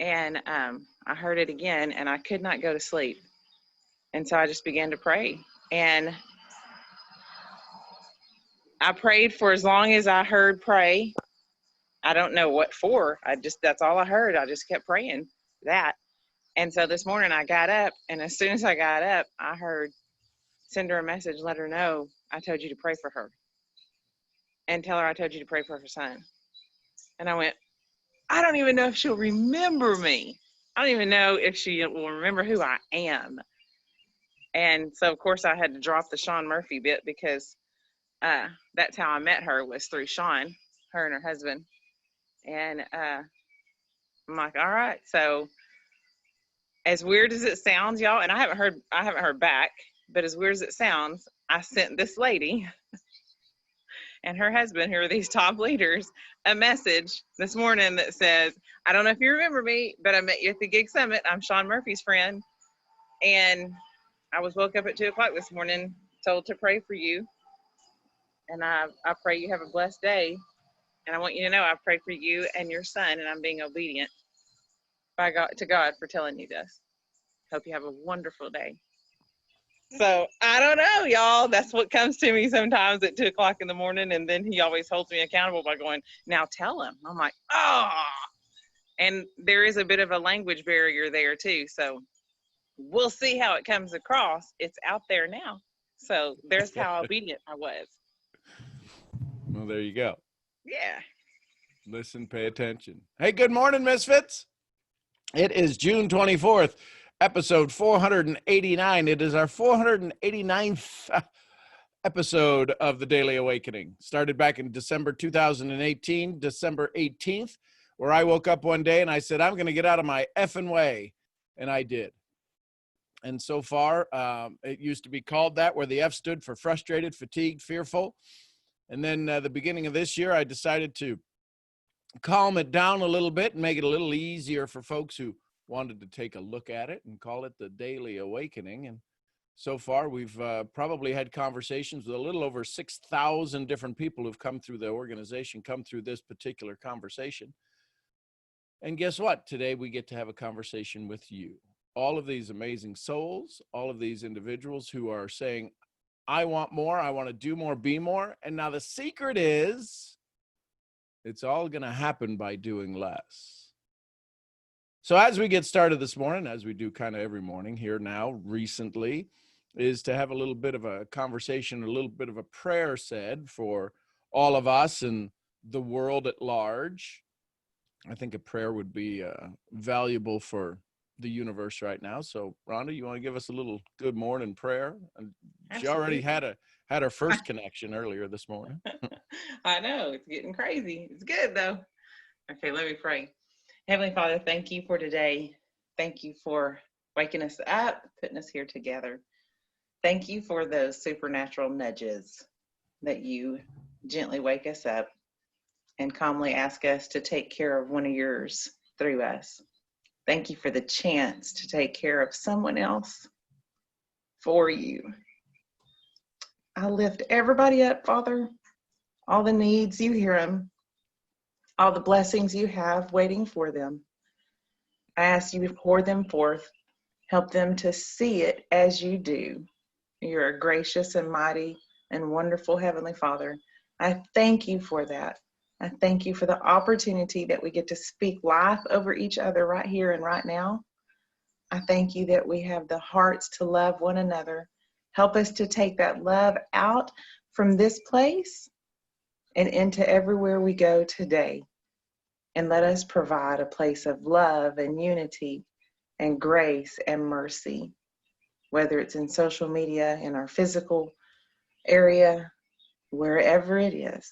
And I heard it again, and I could not go to sleep. And so I just began to pray. And I prayed for as long as I heard pray. I don't know what for. That's all I heard. I just kept praying that. And so this morning I got up, and as soon as I got up, I heard, send her a message, let her know I told you to pray for her. And tell her I told you to pray for her son. And I went, I don't even know if she'll remember me. I don't even know if she will remember who I am. And so, of course, I had to drop the Sean Murphy bit because that's how I met her, was through Sean, her and her husband. And I'm like, all right. So as weird as it sounds, y'all, and I haven't heard back, but as weird as it sounds, I sent this lady and her husband, who are these top leaders, a message this morning that says, I don't know if you remember me, but I met you at the Gig Summit. I'm Sean Murphy's friend. And I was woke up at 2:00 this morning, told to pray for you. And I pray you have a blessed day. And I want you to know I pray for you and your son, and I'm being obedient to God for telling you this. Hope you have a wonderful day. So I don't know, y'all. That's what comes to me sometimes at 2:00 in the morning. And then he always holds me accountable by going, now tell him. I'm like, oh. And there is a bit of a language barrier there too. So we'll see how it comes across. It's out there now. So there's how obedient I was. Well, there you go. Yeah. Listen, pay attention. Hey, good morning, Misfits. It is June 24th, episode 489. It is our 489th episode of the Daily Awakening. Started back in December 2018, December 18th, where I woke up one day and I said, I'm going to get out of my effing way. And I did. And so far, it used to be called that, where the F stood for frustrated, fatigued, fearful. And then the beginning of this year, I decided to calm it down a little bit and make it a little easier for folks who wanted to take a look at it, and call it the Daily Awakening. And so far, we've probably had conversations with a little over 6,000 different people who've come through the organization, come through this particular conversation. And guess what? Today, we get to have a conversation with you. All of these amazing souls, all of these individuals who are saying, I want more, I want to do more, be more. And now the secret is, it's all going to happen by doing less. So as we get started this morning, as we do kind of every morning here now recently, is to have a little bit of a conversation, a little bit of a prayer said for all of us and the world at large. I think a prayer would be valuable for the universe right now. So Rhonda, you want to give us a little good morning prayer? She already had her first connection earlier this morning. I know, it's getting crazy. It's good though. Okay, let me pray. Heavenly Father, thank you for today. Thank you for waking us up, putting us here together. Thank you for those supernatural nudges that you gently wake us up and calmly ask us to take care of one of yours through us. Thank you for the chance to take care of someone else for you. I lift everybody up, Father. All the needs, you hear them. All the blessings you have waiting for them. I ask you to pour them forth. Help them to see it as you do. You're a gracious and mighty and wonderful Heavenly Father. I thank you for that. I thank you for the opportunity that we get to speak life over each other right here and right now. I thank you that we have the hearts to love one another. Help us to take that love out from this place and into everywhere we go today. And let us provide a place of love and unity and grace and mercy, whether it's in social media, in our physical area, wherever it is.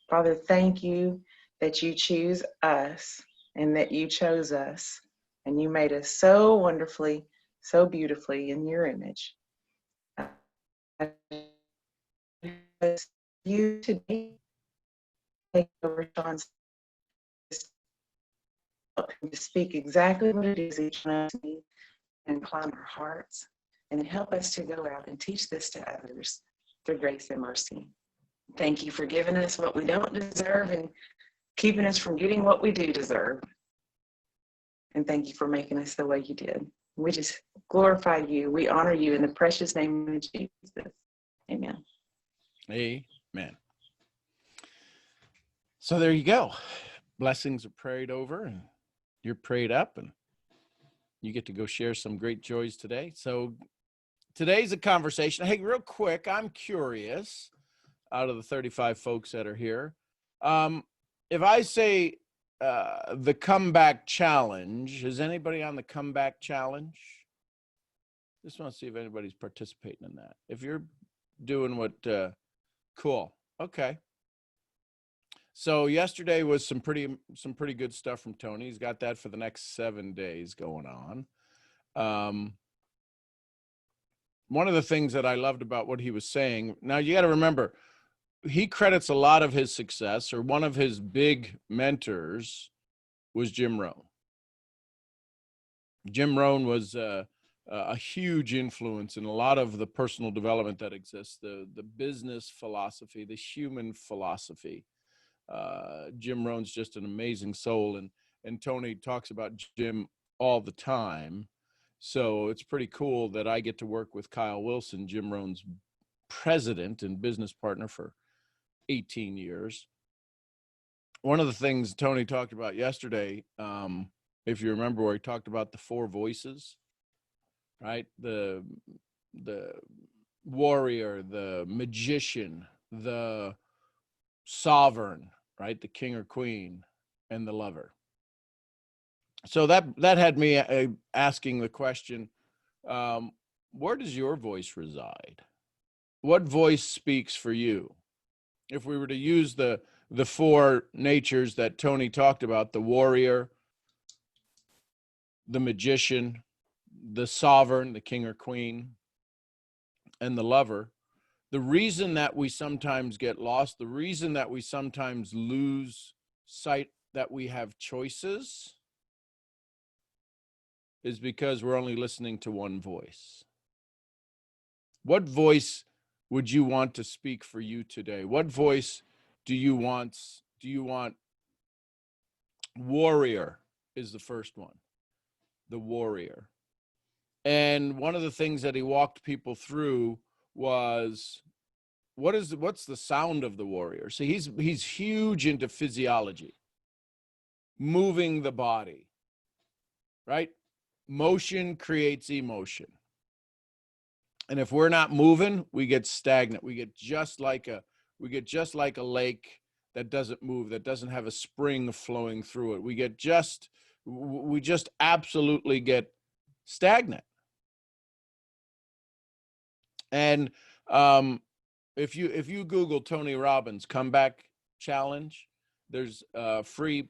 Father, thank you that you choose us and that you chose us and you made us so wonderfully, so beautifully in your image. You today take over Sean's to speak exactly what it is each one of us needs and climb our hearts and help us to go out and teach this to others through grace and mercy. Thank you for giving us what we don't deserve and keeping us from getting what we do deserve. And thank you for making us the way you did. We just glorify you. We honor you in the precious name of Jesus. Amen. Amen. So there you go. Blessings are prayed over and you're prayed up and you get to go share some great joys today. So today's a conversation. Hey, real quick, I'm curious, out of the 35 folks that are here, if I say the comeback challenge, is anybody on the comeback challenge? Just want to see if anybody's participating in that. If you're doing what, cool. Okay. So yesterday was some pretty good stuff from Tony. He's got that for the next 7 days going on. One of the things that I loved about what he was saying, now you got to remember, he credits a lot of his success, or one of his big mentors was Jim Rohn. Jim Rohn was a huge influence in a lot of the personal development that exists, the business philosophy, the human philosophy. Jim Rohn's just an amazing soul, and Tony talks about Jim all the time. So it's pretty cool that I get to work with Kyle Wilson, Jim Rohn's president and business partner for 18 years. One of the things Tony talked about yesterday, if you remember, where he talked about the 4 voices, right? The warrior, the magician, the sovereign, right? The king or queen, and the lover. So that had me asking the question, where does your voice reside? What voice speaks for you? If we were to use the 4 natures that Tony talked about, the warrior, the magician, the sovereign, the king or queen, and the lover, the reason that we sometimes get lost, the reason that we sometimes lose sight that we have choices, is because we're only listening to one voice. What voice would you want to speak for you today? What voice do you want? Warrior is the first one, the warrior. And one of the things that he walked people through was, what's the sound of the warrior? So he's huge into physiology, moving the body, right? Motion creates emotion. And if we're not moving, we get stagnant. We get just like a lake that doesn't move, that doesn't have a spring flowing through it. We just absolutely get stagnant. And if you Google Tony Robbins comeback challenge, there's a free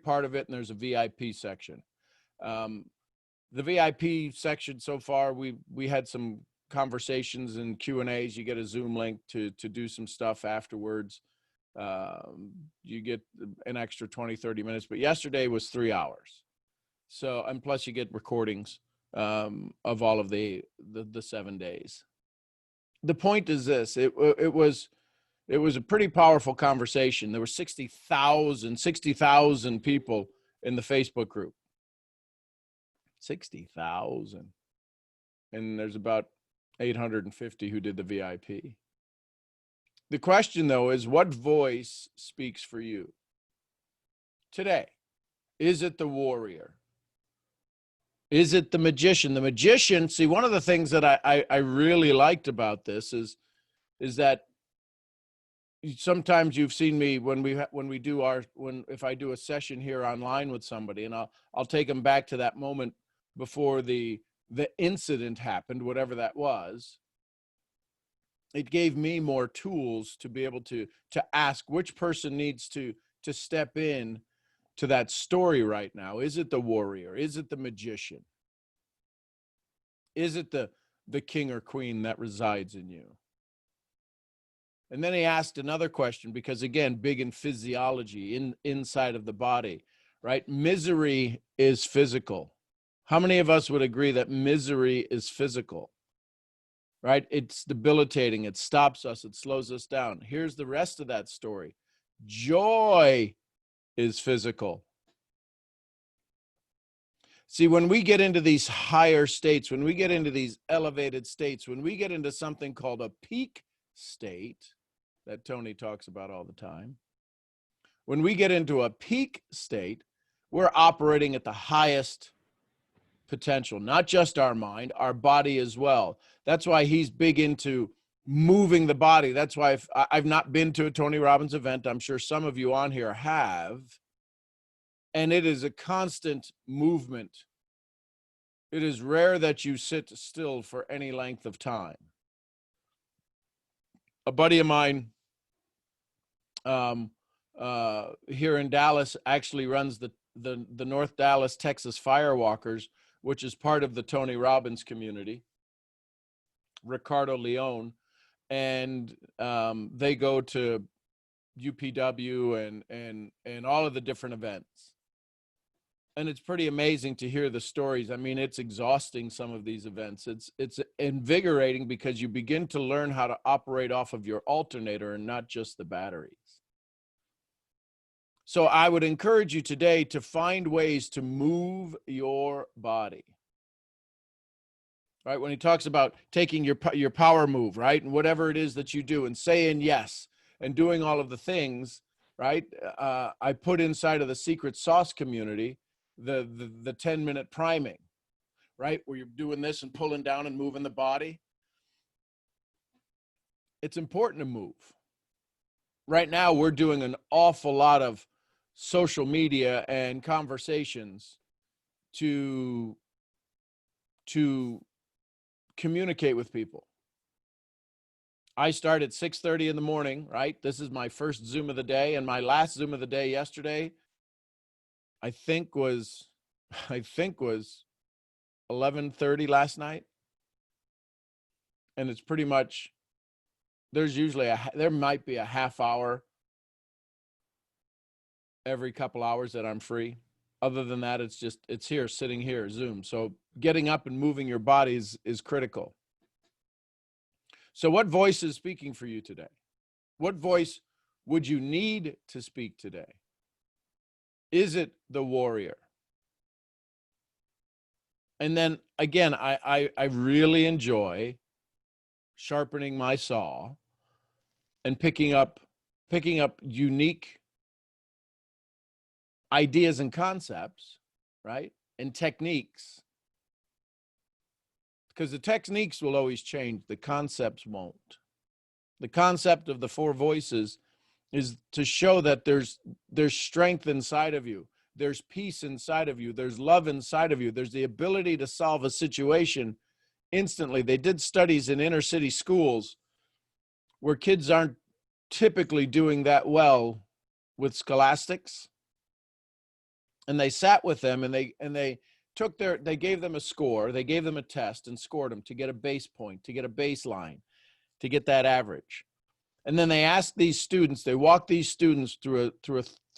part of it, and there's a VIP section. The VIP section so far, we had some conversations and Q&As. You get a Zoom link to do some stuff afterwards. You get an extra 20-30 minutes, but yesterday was 3 hours. So, and plus you get recordings of all of the 7 days. The point is this: it was a pretty powerful conversation. There were 60,000 people in the Facebook group. 60,000, and there's about 850 who did the VIP. The question, though, is what voice speaks for you today? Is it the warrior? Is it the magician? The magician, see, one of the things that I really liked about this is that sometimes you've seen me if I do a session here online with somebody, and I'll take them back to that moment before the incident happened, whatever that was. It gave me more tools to be able to ask which person needs to step in to that story right now. Is it the warrior? Is it the magician? Is it the king or queen that resides in you? And then he asked another question, because again, big in physiology, inside of the body, right? Misery is physical. How many of us would agree that misery is physical? Right? It's debilitating. It stops us. It slows us down. Here's the rest of that story. Joy is physical. See, when we get into these higher states, when we get into these elevated states, when we get into something called a peak state that Tony talks about all the time, when we get into a peak state, we're operating at the highest potential, not just our mind, our body as well. That's why he's big into moving the body. That's why I've not been to a Tony Robbins event. I'm sure some of you on here have. And it is a constant movement. It is rare that you sit still for any length of time. A buddy of mine here in Dallas actually runs the North Dallas, Texas Firewalkers, which is part of the Tony Robbins community, Ricardo Leone. And they go to UPW and all of the different events. And it's pretty amazing to hear the stories. I mean, it's exhausting, some of these events. It's invigorating because you begin to learn how to operate off of your alternator and not just the batteries. So I would encourage you today to find ways to move your body. Right? When he talks about taking your power move, right? And whatever it is that you do and saying yes and doing all of the things, right? I put inside of the secret sauce community the 10-minute priming, right? Where you're doing this and pulling down and moving the body. It's important to move. Right now, we're doing an awful lot of social media and conversations to communicate with people. I start at 6:30 in the morning, right? This is my first Zoom of the day, and my last Zoom of the day yesterday, I think was 11:30 last night. And it's pretty much, there's usually there might be a half hour every couple hours that I'm free. Other than that, it's here, sitting here, Zoom. So getting up and moving your body is critical. So what voice is speaking for you today? What voice would you need to speak today? Is it the warrior? And then again, I really enjoy sharpening my saw and picking up unique ideas and concepts, right? And techniques. Because the techniques will always change, the concepts won't. The concept of the four voices is to show that there's strength inside of you. There's peace inside of you. There's love inside of you. There's the ability to solve a situation instantly. They did studies in inner city schools where kids aren't typically doing that well with scholastics. And they sat with them and they gave them a score, they gave them a test and scored them to get a base point, to get a baseline, to get that average. And then they asked these students, they walked these students through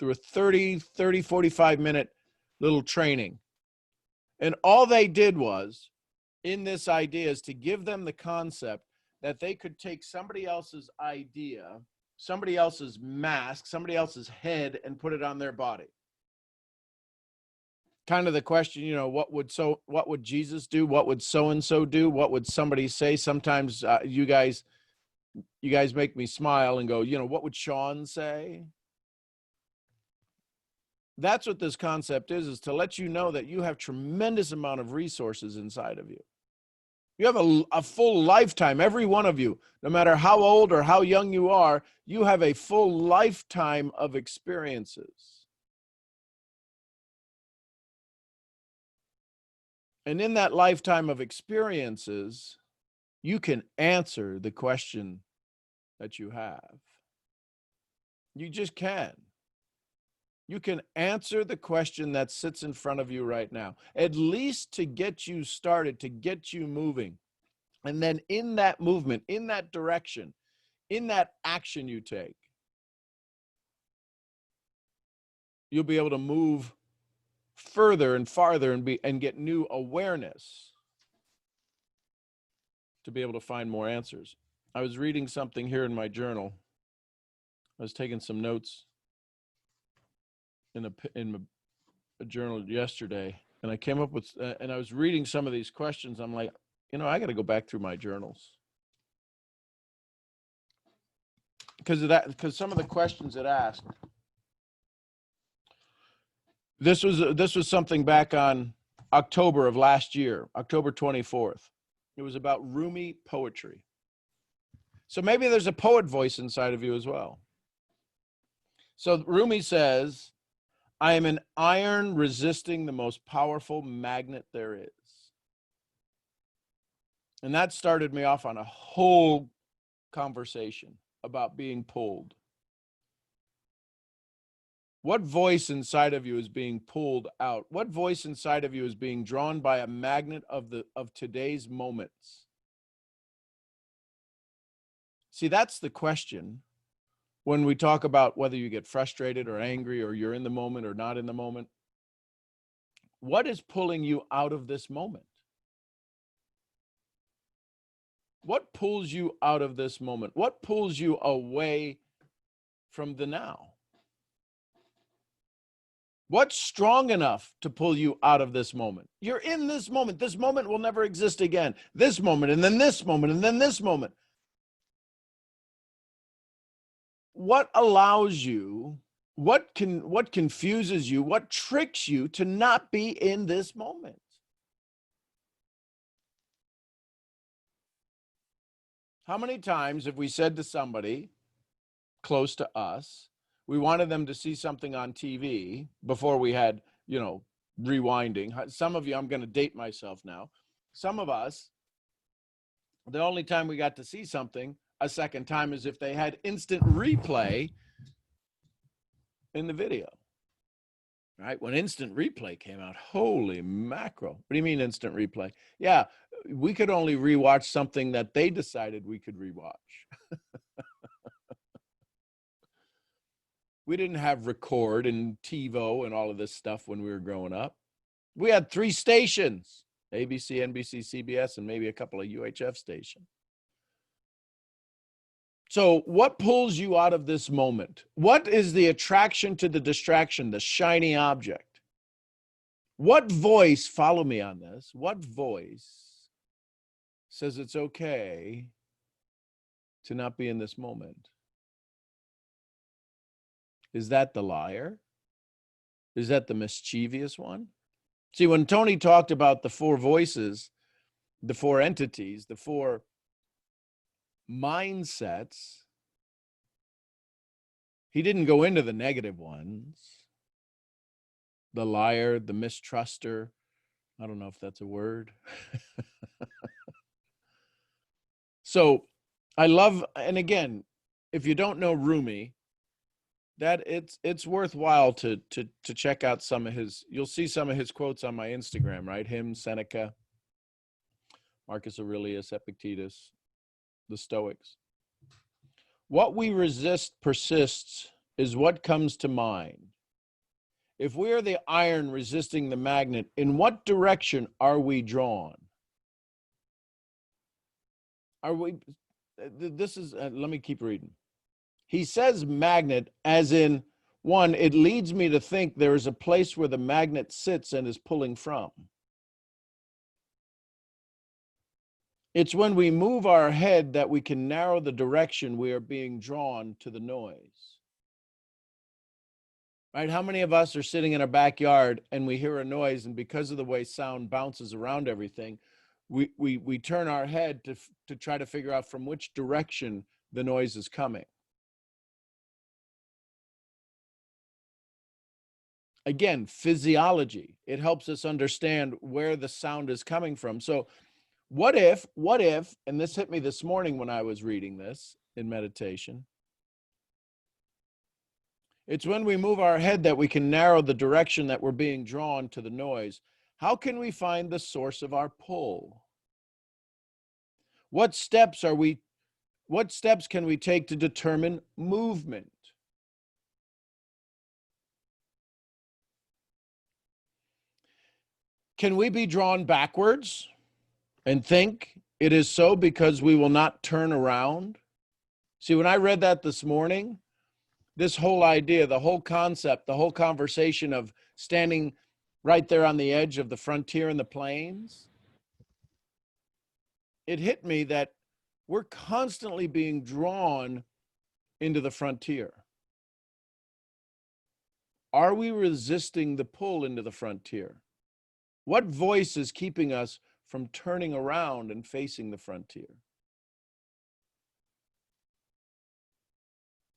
a 30, 45 minute little training. And all they did was, in this idea, is to give them the concept that they could take somebody else's idea, somebody else's mask, somebody else's head, and put it on their body. Kind of the question, what would Jesus do? What would so-and-so do? What would somebody say? Sometimes you guys make me smile and go, what would Sean say? That's what this concept is to let you know that you have tremendous amount of resources inside of you. You have a full lifetime, every one of you, no matter how old or how young you are, you have a full lifetime of experiences. And in that lifetime of experiences, you can answer the question that you have. You just can. You can answer the question that sits in front of you right now, at least to get you started, to get you moving. And then in that movement, in that direction, in that action you take, you'll be able to move further and farther and get new awareness to be able to find more answers. I was reading something here in my journal. I was taking some notes in a journal yesterday, And I came up with, and I was reading some of these questions. I'm like, I got to go back through my journals. Because some of the questions it asked. This was something back on October of last year, October 24th. It was about Rumi poetry. So maybe there's a poet voice inside of you as well. So Rumi says, I am an iron resisting the most powerful magnet there is. And that started me off on a whole conversation about being pulled. What voice inside of you is being pulled out? What voice inside of you is being drawn by a magnet of today's moments? See, that's the question when we talk about whether you get frustrated or angry or you're in the moment or not in the moment. What is pulling you out of this moment? What pulls you out of this moment? What pulls you away from the now? What's strong enough to pull you out of this moment? You're in this moment. This moment will never exist again. This moment, and then this moment, and then this moment. What allows you, what confuses you, what tricks you to not be in this moment? How many times have we said to somebody close to us, we wanted them to see something on TV before we had, rewinding. Some of you, I'm going to date myself now. Some of us, the only time we got to see something a second time is if they had instant replay in the video. Right? When instant replay came out, holy mackerel. What do you mean instant replay? Yeah, we could only rewatch something that they decided we could rewatch. We didn't have record and TiVo and all of this stuff when we were growing up. We had 3 stations, ABC, NBC, CBS, and maybe a couple of UHF stations. So what pulls you out of this moment? What is the attraction to the distraction, the shiny object? What voice, follow me on this, what voice says it's okay to not be in this moment? Is that the liar? Is that the mischievous one? See, when Tony talked about the 4 voices, the 4 entities, the 4 mindsets, he didn't go into the negative ones. The liar, the mistruster. I don't know if that's a word. So I love, and again, if you don't know Rumi, that it's worthwhile to check out some of his, you'll see some of his quotes on my Instagram, right? Him, Seneca, Marcus Aurelius, Epictetus, the Stoics. What we resist persists is what comes to mind. If we are the iron resisting the magnet, in what direction are we drawn? Are we, this is, let me keep reading. He says magnet as in, one, it leads me to think there is a place where the magnet sits and is pulling from. It's when we move our head that we can narrow the direction we are being drawn to the noise. Right? How many of us are sitting in our backyard and we hear a noise, and because of the way sound bounces around everything, we turn our head to try to figure out from which direction the noise is coming. Again, physiology. It helps us understand where the sound is coming from. So what if, and this hit me this morning when I was reading this in meditation, it's when we move our head that we can narrow the direction that we're being drawn to the noise. How can we find the source of our pull? What steps can we take to determine movement? Can we be drawn backwards and think it is so because we will not turn around? See, when I read that this morning, this whole idea, the whole concept, the whole conversation of standing right there on the edge of the frontier and the plains, it hit me that we're constantly being drawn into the frontier. Are we resisting the pull into the frontier? What voice is keeping us from turning around and facing the frontier?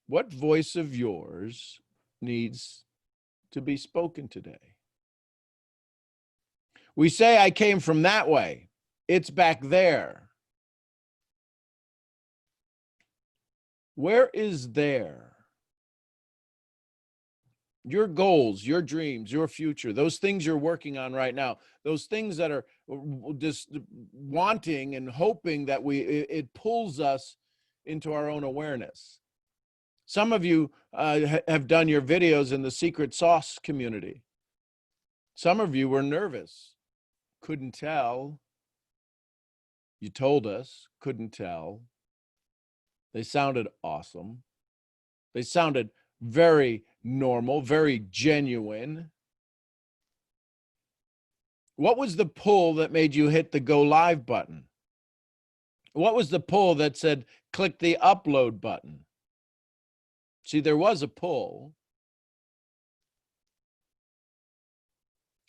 What voice of yours needs to be spoken today? We say, I came from that way. It's back there. Where is there? Your goals, your dreams, your future, those things you're working on right now, those things that are just wanting and hoping that it pulls us into our own awareness. Some of you have done your videos in the secret sauce community. Some of you were nervous, couldn't tell. You told us, couldn't tell. They sounded awesome. They sounded very normal, very genuine. What was the pull that made you hit the go live button? What was the pull that said click the upload button? See, there was a pull.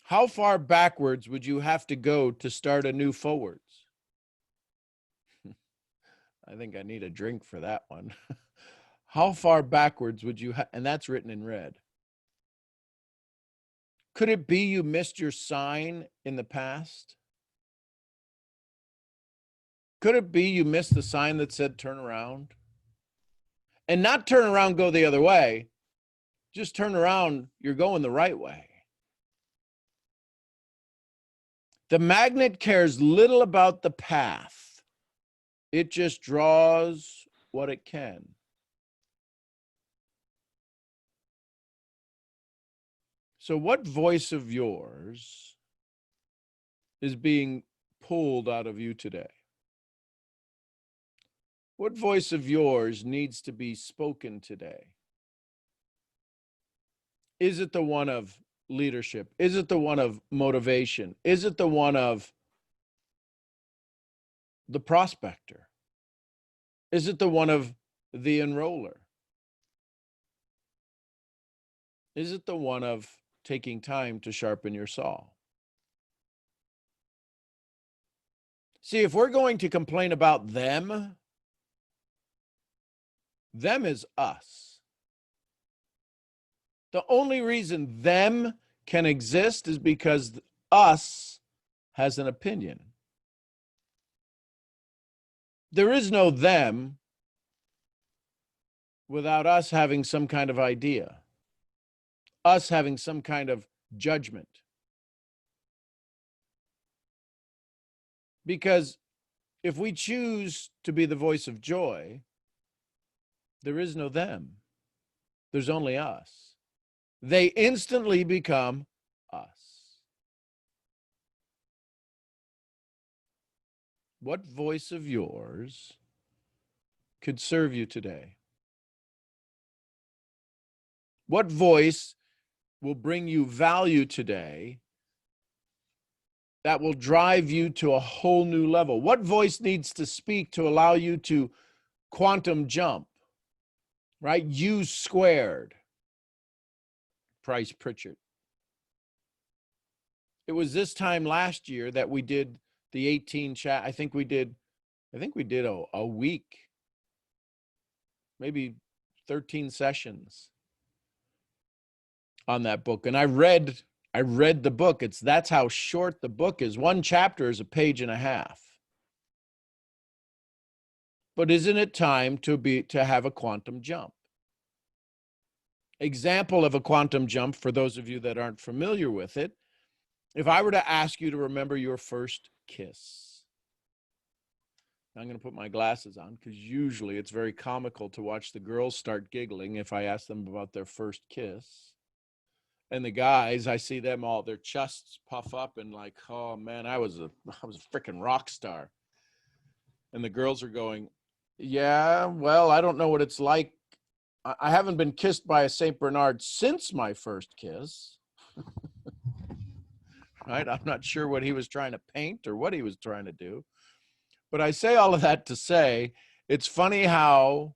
How far backwards would you have to go to start a new forwards? I think I need a drink for that one. How far backwards would you have? And that's written in red. Could it be you missed your sign in the past? Could it be you missed the sign that said turn around? And not turn around, go the other way. Just turn around, you're going the right way. The magnet cares little about the path. It just draws what it can. So what voice of yours is being pulled out of you today? What voice of yours needs to be spoken today? Is it the one of leadership? Is it the one of motivation? Is it the one of the prospector? Is it the one of the enroller? Is it the one of taking time to sharpen your saw? See, if we're going to complain about them is us. The only reason them can exist is because us has an opinion. There is no them without us having some kind of idea, us having some kind of judgment. Because if we choose to be the voice of joy, there is no them. There's only us. They instantly become us. What voice of yours could serve you today? What voice will bring you value today that will drive you to a whole new level? What voice needs to speak to allow you to quantum jump, right? U squared. Price Pritchard. It was this time last year that we did the 18 chat. I think we did a week, maybe 13 sessions on that book. And I read the book. That's how short the book is. One chapter is a page and a half. But isn't it time to have a quantum jump? Example of a quantum jump, for those of you that aren't familiar with it, if I were to ask you to remember your first kiss. I'm going to put my glasses on because usually it's very comical to watch the girls start giggling if I ask them about their first kiss. And the guys, I see them all, their chests puff up and like, oh man, I was a freaking rock star. And the girls are going, yeah, well, I don't know what it's like. I haven't been kissed by a St. Bernard since my first kiss. right? I'm not sure what he was trying to paint or what he was trying to do. But I say all of that to say, it's funny how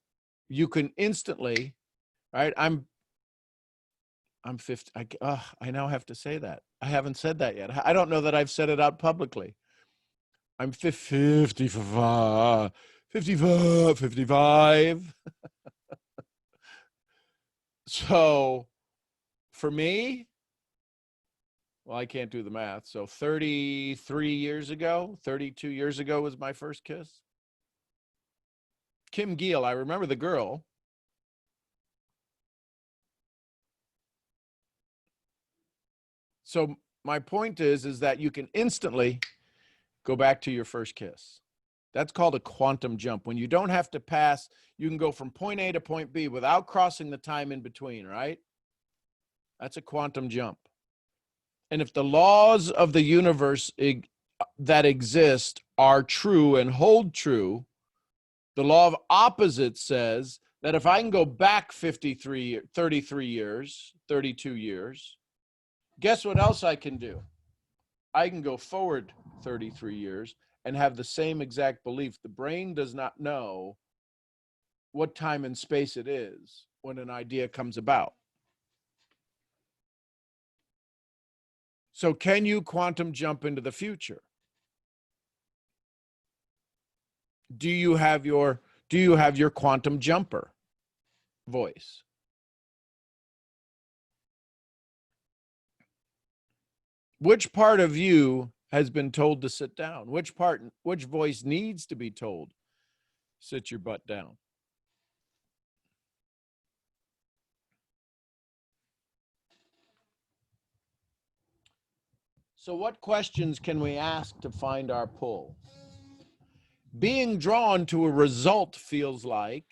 you can instantly, right? I'm 50. I now have to say that. I haven't said that yet. I don't know that I've said it out publicly. I'm 55, 55, 55. So for me, well, I can't do the math. So 33 years ago, 32 years ago was my first kiss. Kim Giel, I remember the girl. So my point is that you can instantly go back to your first kiss. That's called a quantum jump. When you don't have to pass, you can go from point A to point B without crossing the time in between, right? That's a quantum jump. And if the laws of the universe that exist are true and hold true, the law of opposites says that if I can go back 33 years, 32 years, guess what else I can do? I can go forward 33 years and have the same exact belief. The brain does not know what time and space it is when an idea comes about. So can you quantum jump into the future? Do you have your quantum jumper voice? Which part of you has been told to sit down? Which voice needs to be told, sit your butt down? So what questions can we ask to find our pull? Being drawn to a result feels like,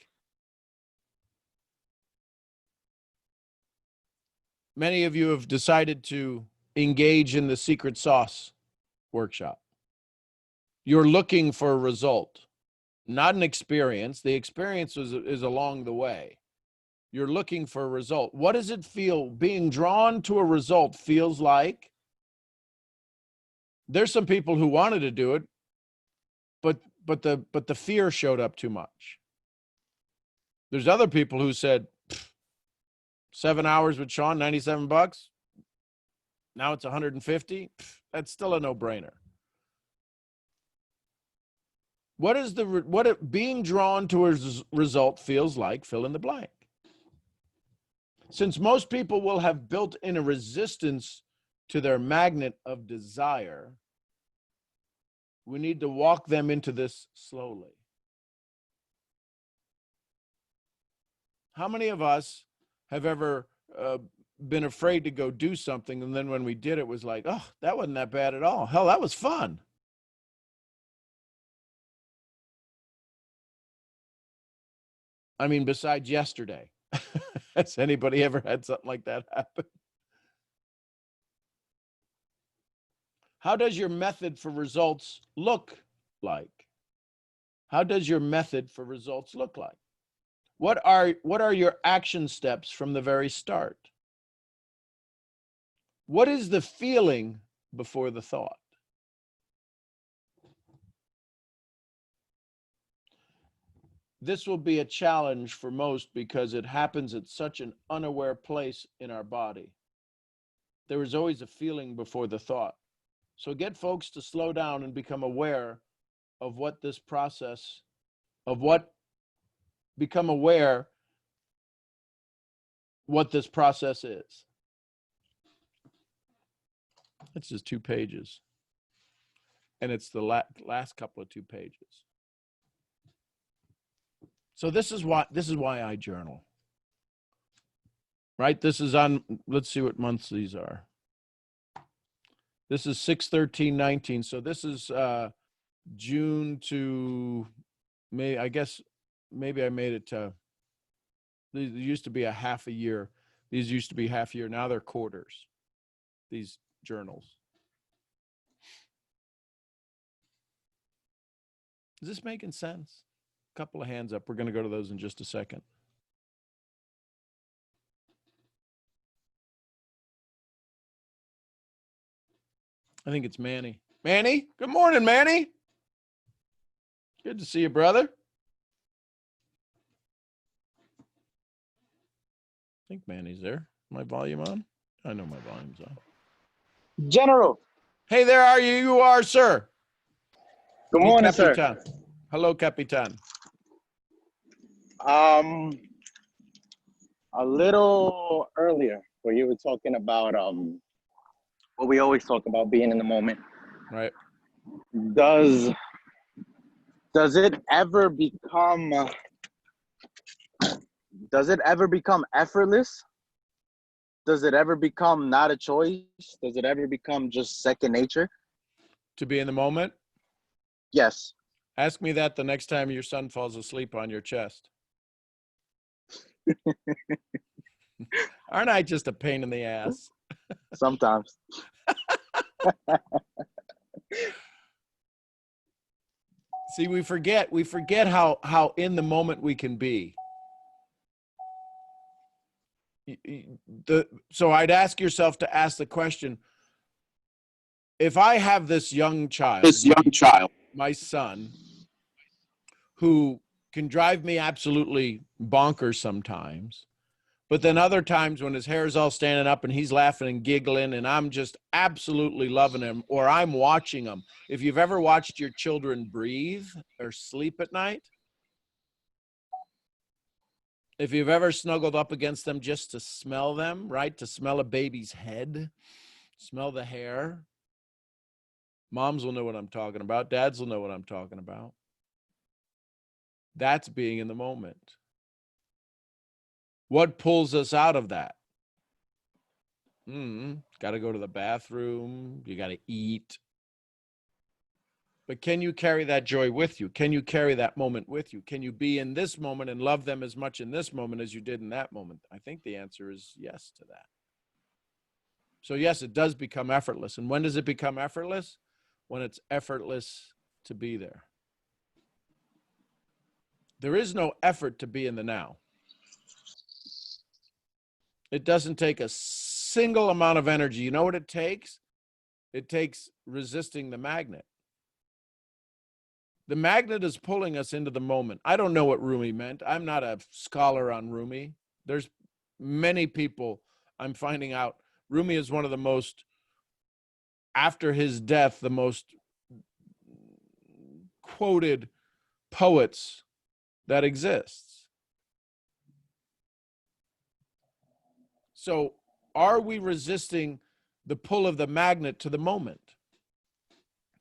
many of you have decided to engage in the secret sauce workshop. You're looking for a result, not an experience. The experience is along the way. You're looking for a result. What does it feel? Being drawn to a result feels like, there's some people who wanted to do it, but the fear showed up too much. There's other people who said, 7 hours with Sean, $97. Now it's 150. That's still a no-brainer. Being drawn to a result feels like, fill in the blank. Since most people will have built in a resistance to their magnet of desire, we need to walk them into this slowly. How many of us have ever been afraid to go do something, and then when we did, it was like, oh, that wasn't that bad at all. Hell, that was fun. I mean, besides yesterday. Has anybody ever had something like that happen? How does your method for results look like? How does your method for results look like? What are your action steps from the very start? What is the feeling before the thought? This will be a challenge for most because it happens at such an unaware place in our body. There is always a feeling before the thought. So get folks to slow down and become aware of what this process, become aware what this process is. It's just 2 pages. And it's the last couple of 2 pages. So this is why I journal. Right? This is on, let's see what months these are. This is 6/13/19. So this is June to May. I guess maybe I made it to, these used to be a half a year. These used to be half a year. Now they're quarters, these journals. Is this making sense? A couple of hands up. We're going to go to those in just a second. I think it's Manny. Manny, good morning, Manny. Good to see you, brother. I think Manny's there. My volume on? I know my volume's on. General. Hey, there are you. You are, sir. Good morning, sir. Capitan. Hello, Capitan. A little earlier where you were talking about what we always talk about, being in the moment. Right. Does it ever become effortless? Does it ever become not a choice? Does it ever become just second nature? To be in the moment? Yes. Ask me that the next time your son falls asleep on your chest. Aren't I just a pain in the ass? Sometimes. See, we forget how in the moment we can be. So I'd ask yourself to ask the question, if I have this young child, my son, who can drive me absolutely bonkers sometimes, but then other times when his hair is all standing up and he's laughing and giggling and I'm just absolutely loving him, or I'm watching him. If you've ever watched your children breathe or sleep at night, if you've ever snuggled up against them just to smell them, right? To smell a baby's head, smell the hair. Moms will know what I'm talking about. Dads will know what I'm talking about. That's being in the moment. What pulls us out of that? Got to go to the bathroom. You got to eat. But can you carry that joy with you? Can you carry that moment with you? Can you be in this moment and love them as much in this moment as you did in that moment? I think the answer is yes to that. So yes, it does become effortless. And when does it become effortless? When it's effortless to be there. There is no effort to be in the now. It doesn't take a single amount of energy. You know what it takes? It takes resisting the magnet. The magnet is pulling us into the moment. I don't know what Rumi meant. I'm not a scholar on Rumi. There's many people I'm finding out. Rumi is one of the most, after his death, the most quoted poets that exists. So are we resisting the pull of the magnet to the moment?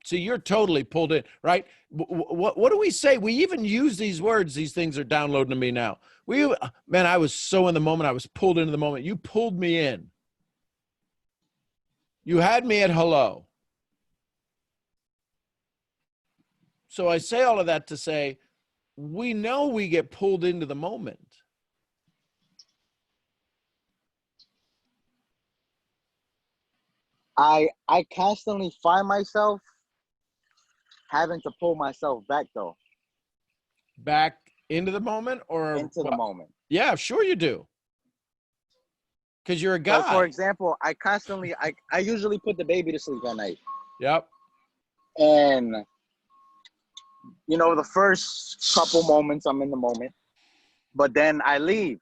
See, you're totally pulled in, right? What do we say? We even use these words. These things are downloading to me now. Man, I was so in the moment. I was pulled into the moment. You pulled me in. You had me at hello. So I say all of that to say, we know we get pulled into the moment. I constantly find myself having to pull myself back, though. Back into the moment or into the moment? Yeah, sure you do. Because you're a guy. So, for example, I usually put the baby to sleep at night. Yep. And, the first couple moments I'm in the moment, but then I leave.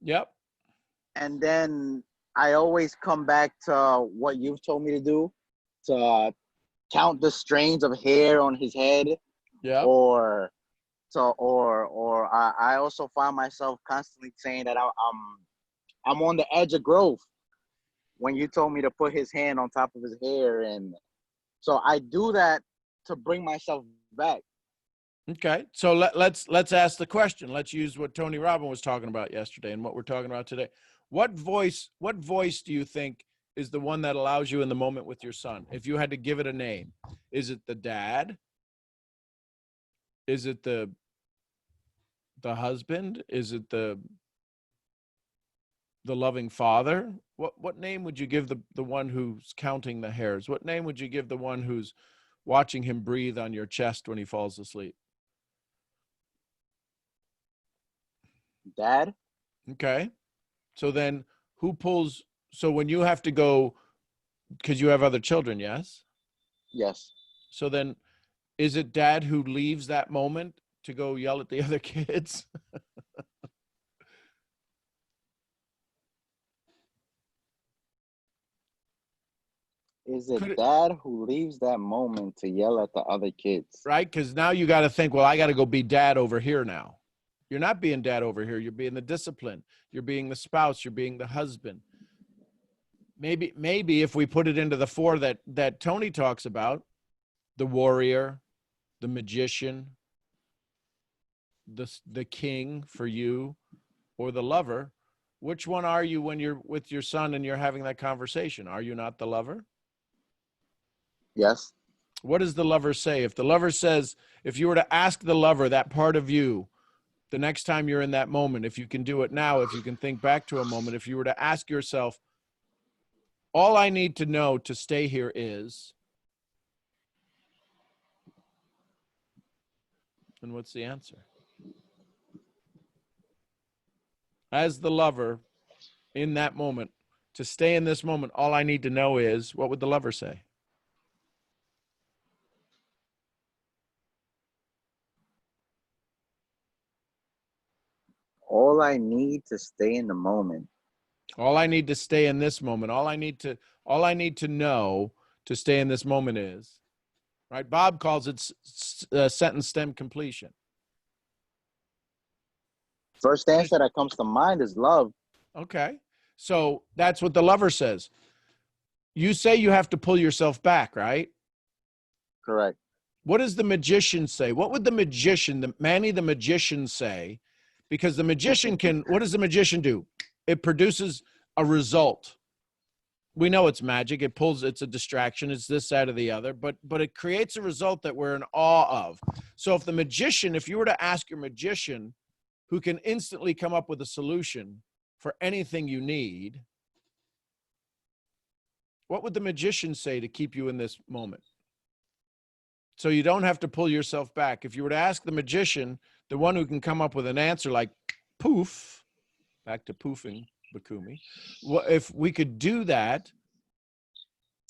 Yep. And then I always come back to what you've told me to do, to count the strands of hair on his head. Yeah. Or I also find myself constantly saying that I'm on the edge of growth when you told me to put his hand on top of his hair. And so I do that to bring myself back. Okay. So let's ask the question. Let's use what Tony Robbins was talking about yesterday and what we're talking about today. What voice do you think is the one that allows you in the moment with your son? If you had to give it a name, is it the dad? Is it the husband? Is it the loving father? What name would you give the one who's counting the hairs? What name would you give the one who's watching him breathe on your chest when he falls asleep? Dad. Okay. So then so when you have to go, because you have other children, yes? Yes. So then, is it dad who leaves that moment to go yell at the other kids? Is it Could it, dad who leaves that moment to yell at the other kids? right? Because now you got to think, well, I got to go be dad over here now. You're not being dad over here. You're being the discipline. You're being the spouse. You're being the husband. Maybe if we put it into the four that Tony talks about, the warrior, the magician, the king for you, or the lover, which one are you when you're with your son and you're having that conversation? Are you not the lover? Yes. What does the lover say? If the lover says, if you were to ask the lover, that part of you, the next time you're in that moment, if you can do it now, if you can think back to a moment, if you were to ask yourself, all I need to know to stay here is, and what's the answer? As the lover in that moment, to stay in this moment, all I need to know is, what would the lover say? All I need to stay in the moment. All I need to stay in this moment, all I need to know to stay in this moment is, right? Bob calls it sentence stem completion. First answer that comes to mind is love. Okay. So that's what the lover says. You say you have to pull yourself back, right? Correct. What does the magician say? What would the magician, Manny the magician say? Because the magician can, what does the magician do? It produces a result. We know it's magic. It's a distraction. It's this, that, or the other, but it creates a result that we're in awe of. So if you were to ask your magician, who can instantly come up with a solution for anything you need, what would the magician say to keep you in this moment? So you don't have to pull yourself back. If you were to ask the magician, the one who can come up with an answer like poof, back to poofing, Bakumi, if we could do that,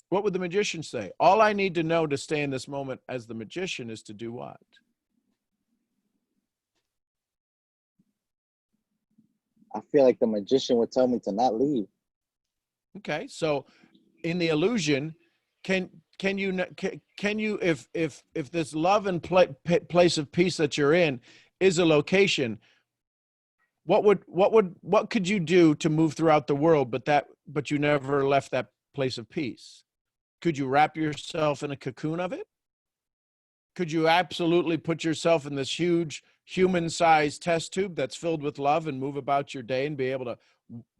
what would the magician say? All I need to know to stay in this moment as the magician is to do what? I feel like the magician would tell me to not leave. Okay, so in the illusion, can you if this love and place of peace that you're in is a location, what could you do to move throughout the world but you never left that place of peace? Could you wrap yourself in a cocoon of it? Could you absolutely put yourself in this huge human-sized test tube that's filled with love and move about your day and be able to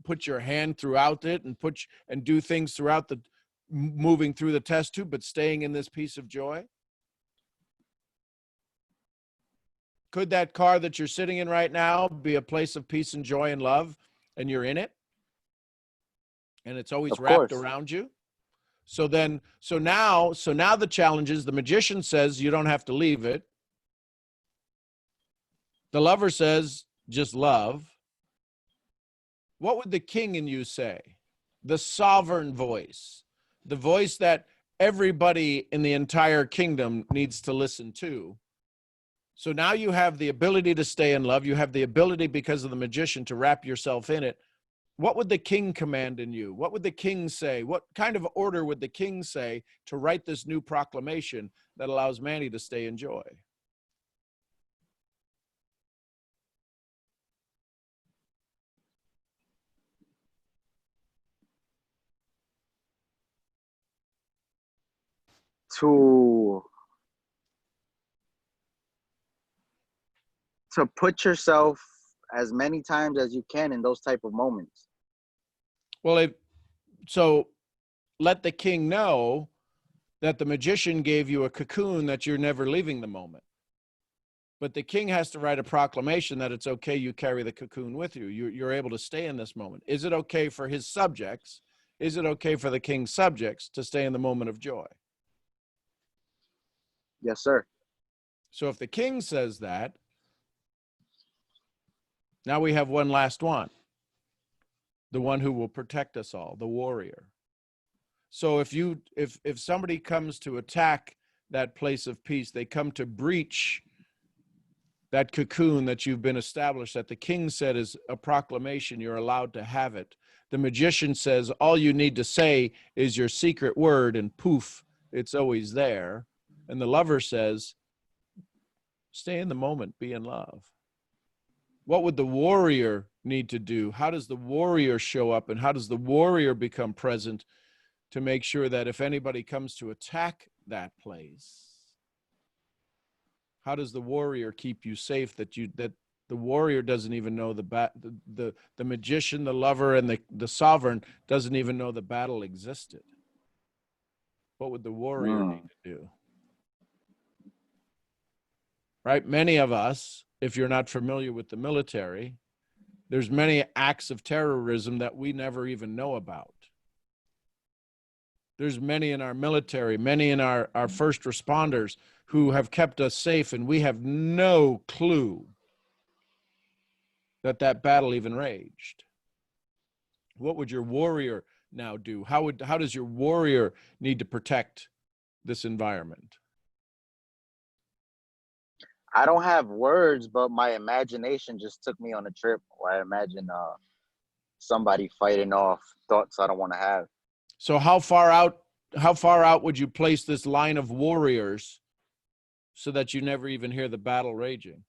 put your hand throughout it and do things throughout the moving through the test tube, but staying in this piece of joy? Could that car that you're sitting in right now be a place of peace and joy and love, and you're in it, and it's always wrapped around you? So now the challenge is, the magician says you don't have to leave it. The lover says just love. What would the king in you say? The sovereign voice, the voice that everybody in the entire kingdom needs to listen to. So now you have the ability to stay in love. You have the ability, because of the magician, to wrap yourself in it. What would the king command in you? What would the king say? What kind of order would the king say to write this new proclamation that allows Manny to stay in joy? To put yourself as many times as you can in those type of moments. Well, so let the king know that the magician gave you a cocoon, that you're never leaving the moment. But the king has to write a proclamation that it's okay, you carry the cocoon with you. You're able to stay in this moment. Is it okay for his subjects? Is it okay for the king's subjects to stay in the moment of joy? Yes, sir. So if the king says that, now we have one last one. The one who will protect us all, the warrior. So if somebody comes to attack that place of peace, they come to breach that cocoon that you've been established, that the king said is a proclamation, you're allowed to have it. The magician says all you need to say is your secret word, and poof, it's always there. And the lover says, stay in the moment, be in love. What would the warrior need to do? How does the warrior show up, and how does the warrior become present to make sure that if anybody comes to attack that place, how does the warrior keep you safe, that the warrior doesn't even know the magician, the lover, and the sovereign doesn't even know the battle existed? What would the warrior need to do? Right? Many of us, if you're not familiar with the military, there's many acts of terrorism that we never even know about. There's many in our military, many in our first responders who have kept us safe, and we have no clue that battle even raged. What would your warrior now do? How does your warrior need to protect this environment? I don't have words, but my imagination just took me on a trip where I imagine somebody fighting off thoughts I don't want to have. So how far out would you place this line of warriors so that you never even hear the battle raging?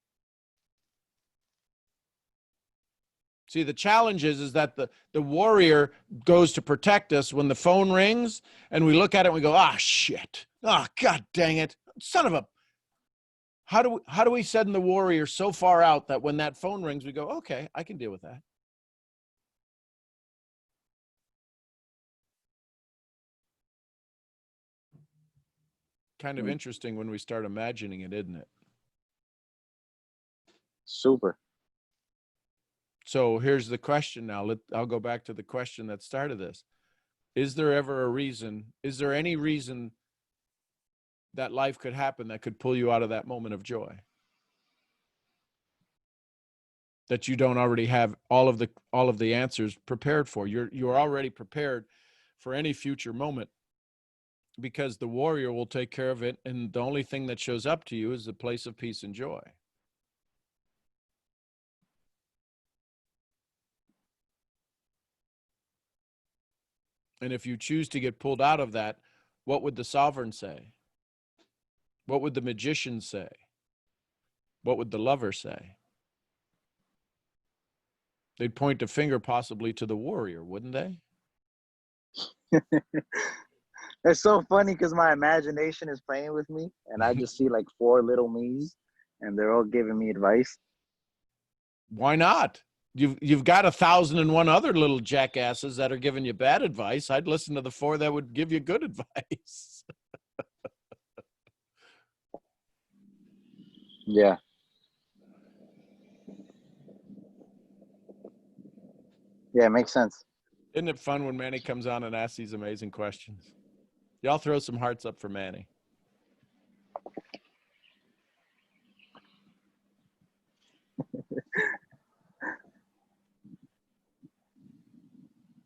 See, the challenge is that the warrior goes to protect us when the phone rings and we look at it and we go, ah, shit. Ah, God dang it. Son of a. How do we send the warrior so far out that when that phone rings, we go, okay, I can deal with that. Kind of interesting when we start imagining it, isn't it? Super. So here's the question now. I'll go back to the question that started this. Is there ever a reason, is there any reason that life could happen that could pull you out of that moment of joy? That you don't already have all of the answers prepared for. You're already prepared for any future moment, because the warrior will take care of it, and the only thing that shows up to you is a place of peace and joy. And if you choose to get pulled out of that, what would the sovereign say? What would the magician say? What would the lover say? They'd point a finger possibly to the warrior, wouldn't they? It's so funny because my imagination is playing with me, and I just see like 4 little me's, and they're all giving me advice. Why not? You've got 1,001 other little jackasses that are giving you bad advice. I'd listen to the 4 that would give you good advice. Yeah. Yeah, it makes sense. Isn't it fun when Manny comes on and asks these amazing questions? Y'all throw some hearts up for Manny.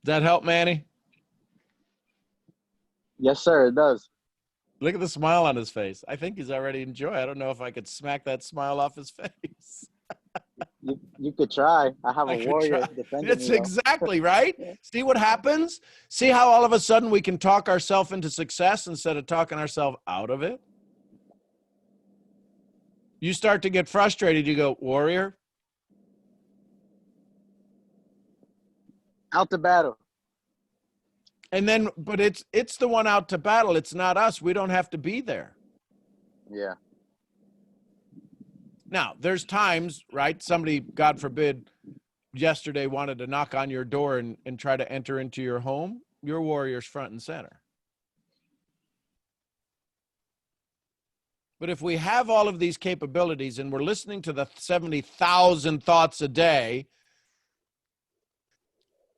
Does that help, Manny? Yes, sir, it does. Look at the smile on his face. I think he's already enjoying. I don't know if I could smack that smile off his face. You could try. I have a warrior defending It's me. Exactly right. Yeah. See what happens? See how all of a sudden we can talk ourselves into success instead of talking ourselves out of it? You start to get frustrated. You go, warrior, Out to battle. and then, but it's the one out to battle. It's not us. We don't have to be there. Yeah. Now, there's times, right? Somebody, God forbid, yesterday wanted to knock on your door and try to enter into your home. Your warrior's front and center. But if we have all of these capabilities and we're listening to the 70,000 thoughts a day,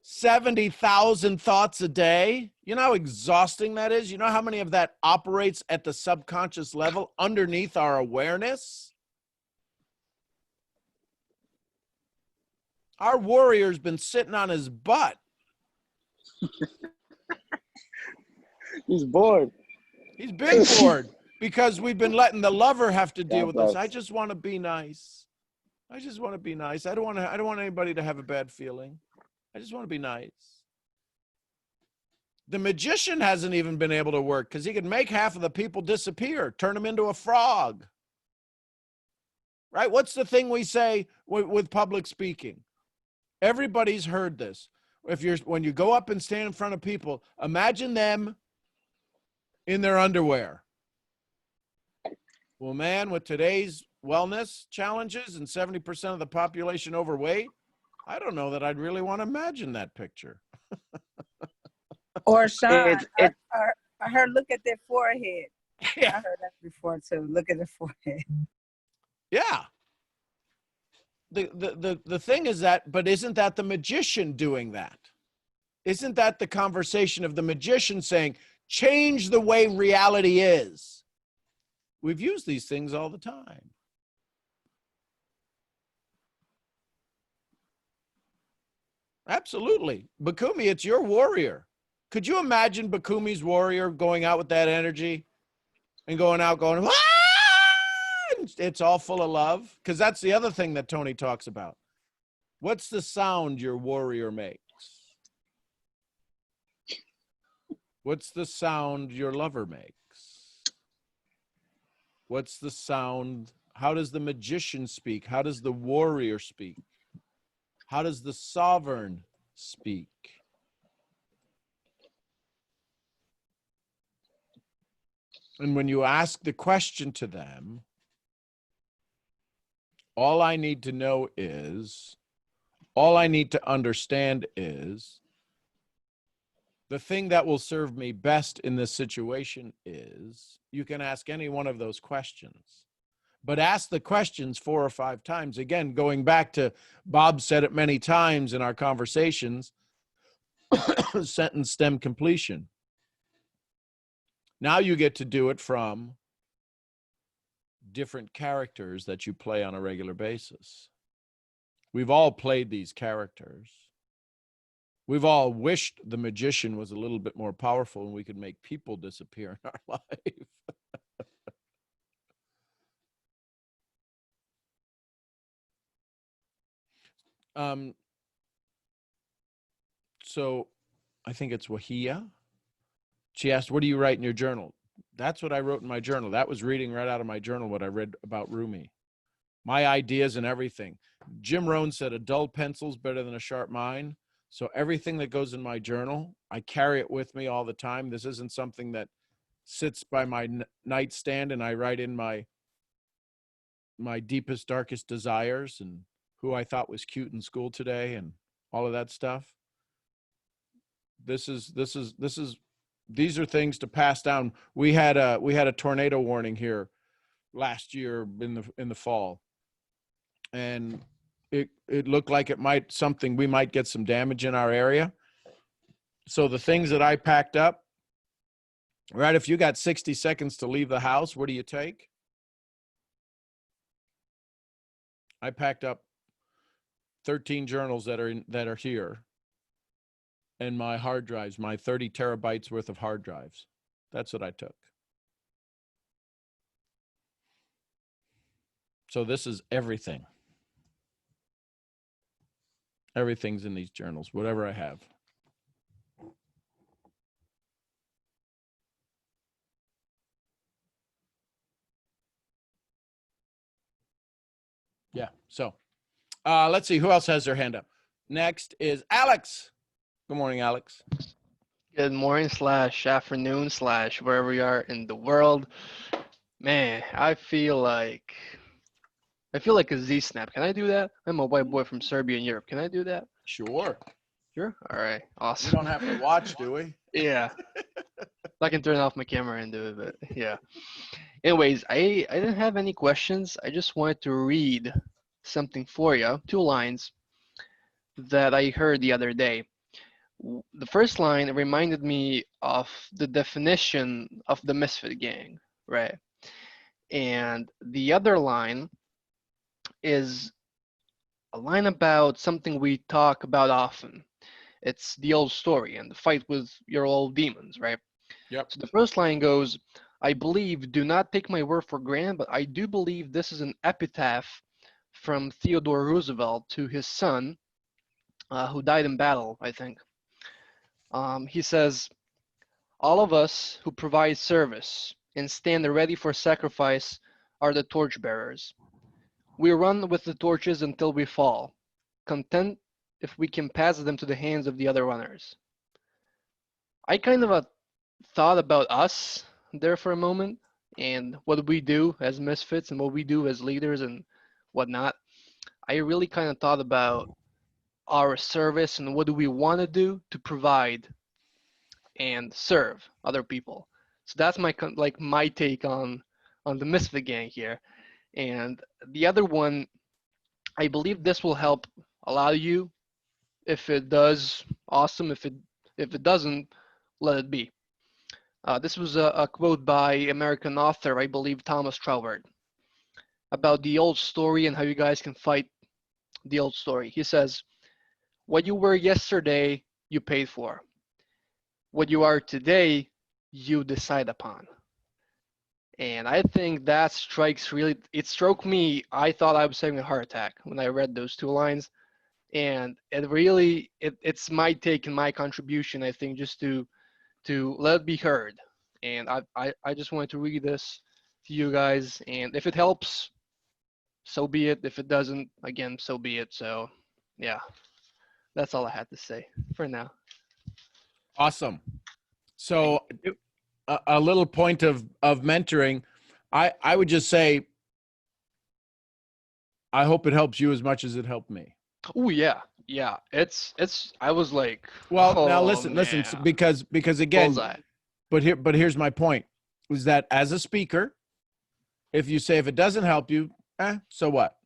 70,000 thoughts a day, you know how exhausting that is? You know how many of that operates at the subconscious level underneath our awareness? Our warrior's been sitting on his butt. He's bored. He's big bored because we've been letting the lover have to deal God with this. bless. I just want to be nice. I just want to be nice. I don't want anybody to have a bad feeling. I just want to be nice. The magician hasn't even been able to work because he could make half of the people disappear, turn them into a frog. Right? What's the thing we say with public speaking? Everybody's heard this. When you go up and stand in front of people, imagine them in their underwear. Well, man, with today's wellness challenges and 70% of the population overweight, I don't know that I'd really want to imagine that picture. Or Sean, It I heard look at their forehead. Yeah. I heard that before too. Look at the forehead. Yeah. The thing is that, but isn't that the magician doing that? Isn't that the conversation of the magician saying, change the way reality is? We've used these things all the time. Absolutely. Bakumi, it's your warrior. Could you imagine Bakumi's warrior going out with that energy and going out going, "Ah!" It's all full of love? Because that's the other thing that Tony talks about. What's the sound your warrior makes? What's the sound your lover makes? What's the sound? How does the magician speak? How does the warrior speak? How does the sovereign speak? And when you ask the question to them, all I need to know is, all I need to understand is, the thing that will serve me best in this situation is, you can ask any one of those questions, but ask the questions 4 or 5 times. Again, going back to Bob said it many times in our conversations, sentence stem completion. Now you get to do it from different characters that you play on a regular basis. We've all played these characters. We've all wished the magician was a little bit more powerful and we could make people disappear in our life. So I think it's Wahia. She asked, what do you write in your journal? That's what I wrote in my journal. That was reading right out of my journal, what I read about Rumi. My ideas and everything. Jim Rohn said a dull pencil's better than a sharp mind. So everything that goes in my journal, I carry it with me all the time. This isn't something that sits by my nightstand and I write in my deepest, darkest desires and who I thought was cute in school today and all of that stuff. These are things to pass down. We had a tornado warning here last year in the fall, and it looked like we might get some damage in our area. So the things that I packed up, right? If you got 60 seconds to leave the house, what do you take? I packed up 13 journals that are here. And my hard drives, my 30 terabytes worth of hard drives. That's what I took. So this is everything. Everything's in these journals, whatever I have. Yeah, so let's see who else has their hand up. Next is Alex. Good morning, Alex. Good morning / afternoon / wherever you are in the world. Man, I feel like a Z-snap. Can I do that? I'm a white boy from Serbia and Europe. Can I do that? Sure. Sure. All right. We Awesome. don't have to watch, do we? Yeah. I can turn off my camera and do it, but yeah. Anyways, I didn't have any questions. I just wanted to read something for you, 2 lines that I heard the other day. The first line reminded me of the definition of the misfit gang, right? And the other line is a line about something we talk about often. It's the old story and the fight with your old demons, right? Yep. So the first line goes, I believe, do not take my word for granted, but I do believe this is an epitaph from Theodore Roosevelt to his son, who died in battle, I think. He says, all of us who provide service and stand ready for sacrifice are the torchbearers. We run with the torches until we fall, content if we can pass them to the hands of the other runners. I kind of thought about us there for a moment and what we do as misfits and what we do as leaders and whatnot. I really kind of thought about our service and what do we want to do to provide and serve other people. So that's my take on the misfit gang here. And the other one, I believe this will help a lot of you. If it does, awesome. If it doesn't, let it be. This was a quote by American author, I believe Thomas Troward, about the old story and how you guys can fight the old story. He says, what you were yesterday, you paid for. What you are today, you decide upon. And I think that strikes really, it struck me. I thought I was having a heart attack when I read those two lines. And it really, it's my take and my contribution, I think, just to let it be heard. And I just wanted to read this to you guys. And if it helps, so be it. If it doesn't, again, so be it. So, yeah, that's all I had to say for now. Awesome. So a little point of mentoring, I would just say, I hope it helps you as much as it helped me. Oh yeah, yeah. It's. I was like, Well, now oh, listen, man. because again, Bullseye. but here's my point, is that as a speaker, if you say if it doesn't help you, so what?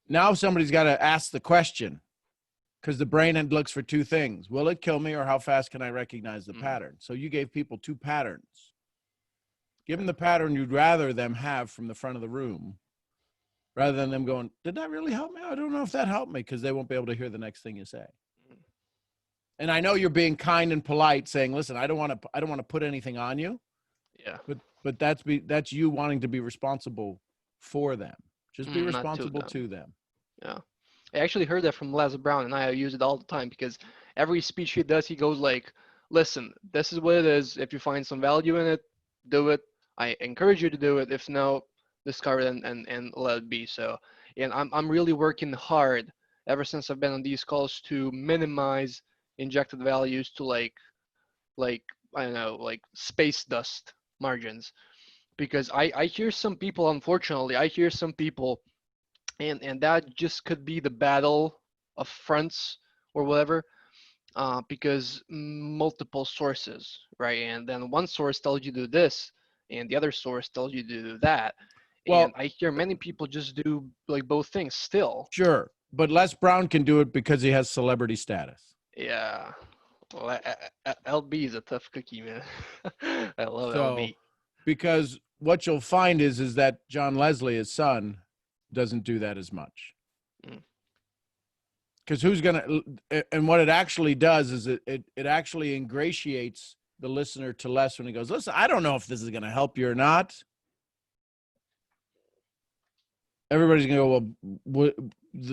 Now somebody's got to ask the question, because the brain end looks for two things. Will it kill me, or how fast can I recognize the pattern? So you gave people two patterns. Give them the pattern you'd rather them have from the front of the room, rather than them going, did that really help me? I don't know if that helped me, because they won't be able to hear the next thing you say. And I know you're being kind and polite, saying, listen, I don't want to put anything on you. Yeah. But that's you wanting to be responsible for them. Just be Not responsible to them. Yeah. I actually heard that from Les Brown, and I use it all the time, because every speech he does, he goes like, listen, this is what it is. If you find some value in it, do it. I encourage you to do it. If no, discard it and let it be. So, and I'm really working hard ever since I've been on these calls to minimize injected values to like I don't know, like space dust margins, because I hear some people, unfortunately, I hear some people, and that just could be the battle of fronts or whatever, because multiple sources, right? And then one source tells you to do this, and the other source tells you to do that. Well, And I hear many people just do like both things still. sure, but Les Brown can do it because he has celebrity status. Yeah. Well, LB is a tough cookie, man. I love So, LB. because what you'll find is that John Leslie, his son, doesn't do that as much. Because who's going to, and what it actually does is it actually ingratiates the listener to Les when he goes, listen, I don't know if this is going to help you or not. Everybody's going to go, well,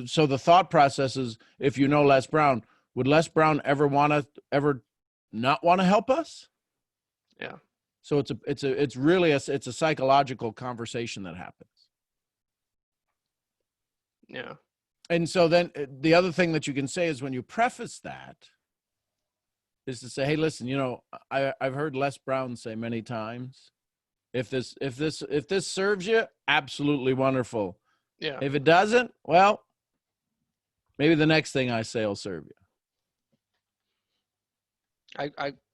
so the thought process is, if you know Les Brown, would Les Brown ever not want to help us? Yeah. So it's really a psychological conversation that happens. Yeah. And so then the other thing that you can say is, when you preface that, is to say, hey, listen, I've heard Les Brown say many times, if this serves you, absolutely wonderful. Yeah. If it doesn't, well, maybe the next thing I say will serve you.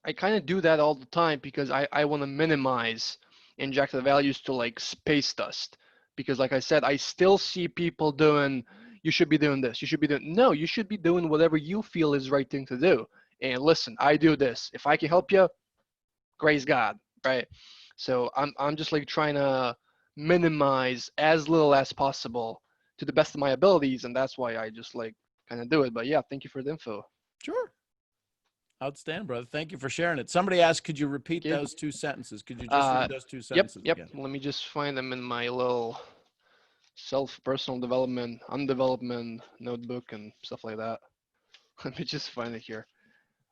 I kind of do that all the time, because I want to minimize injected values to like space dust, because like I said, I still see people doing, you should be doing this, you should be doing, no, you should be doing whatever you feel is the right thing to do. And listen, I do this. If I can help you, praise God, right? So I'm just like trying to minimize as little as possible to the best of my abilities, and that's why I just like kind of do it. But yeah, thank you for the info. Sure. Outstanding, brother. Thank you for sharing it. Somebody asked, could you repeat Give- those 2 sentences? Could you just read those 2 Yep, sentences yep. again? Let me just find them in my little personal development, undevelopment notebook and stuff like that. Let me just find it here.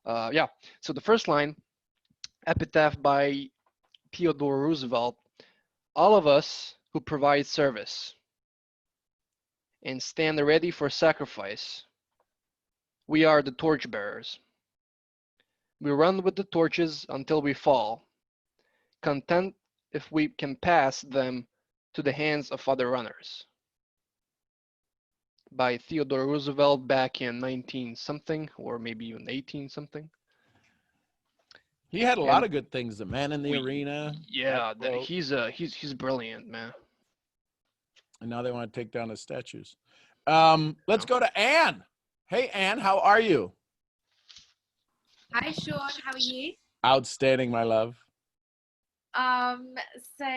Yeah. So the first line, epitaph by Theodore Roosevelt. All of us who provide service and stand ready for sacrifice, we are the torchbearers. We run with the torches until we fall, content if we can pass them to the hands of other runners. By Theodore Roosevelt back in 19 something, or maybe even 18 something. He had a And lot of good things. The Man in the Arena. Yeah, that quote. he's brilliant, man. And now they want to take down his statues. Let's go to Anne. Hey, Anne, how are you? Hi, Sean. How are you? Outstanding, my love. So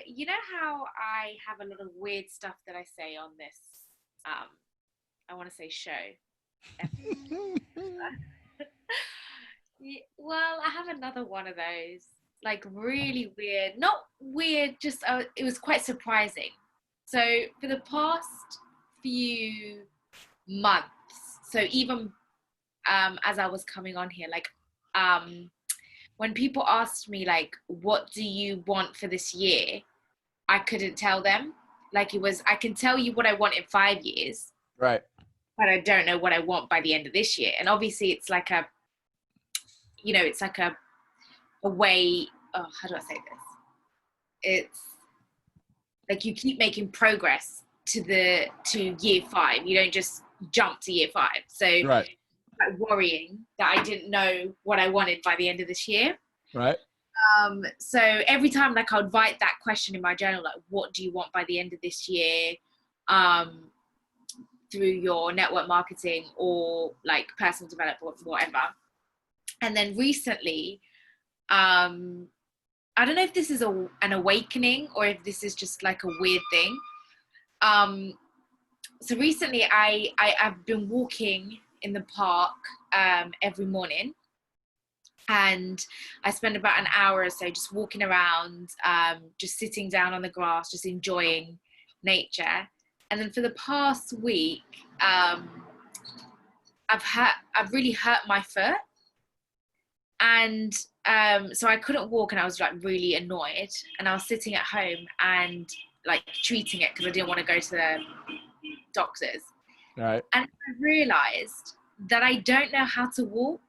you know how I have a lot of weird stuff that I say on this, I want to say show. Well, I have another one of those, like really weird, not weird, just it was quite surprising. So for the past few months, so even as I was coming on here, like when people asked me like, what do you want for this year? I couldn't tell them. Like it was, I can tell you what I want in 5 years. Right. But I don't know what I want by the end of this year. And obviously it's like a, you know, it's like a way, oh, how do I say this? It's like you keep making progress to year 5. You don't just jump to year 5. So right. Like worrying that I didn't know what I wanted by the end of this year. Right. So every time like I would write that question in my journal, like what do you want by the end of this year, through your network marketing or like personal development or whatever. And then recently, I don't know if this is an awakening or if this is just like a weird thing. So recently I've been walking in the park every morning, and I spend about an hour or so just walking around, just sitting down on the grass, just enjoying nature. And then for the past week, I've really hurt my foot, and so I couldn't walk, and I was like really annoyed, and I was sitting at home and like treating it because I didn't want to go to the doctors. Right. And I realized that I don't know how to walk,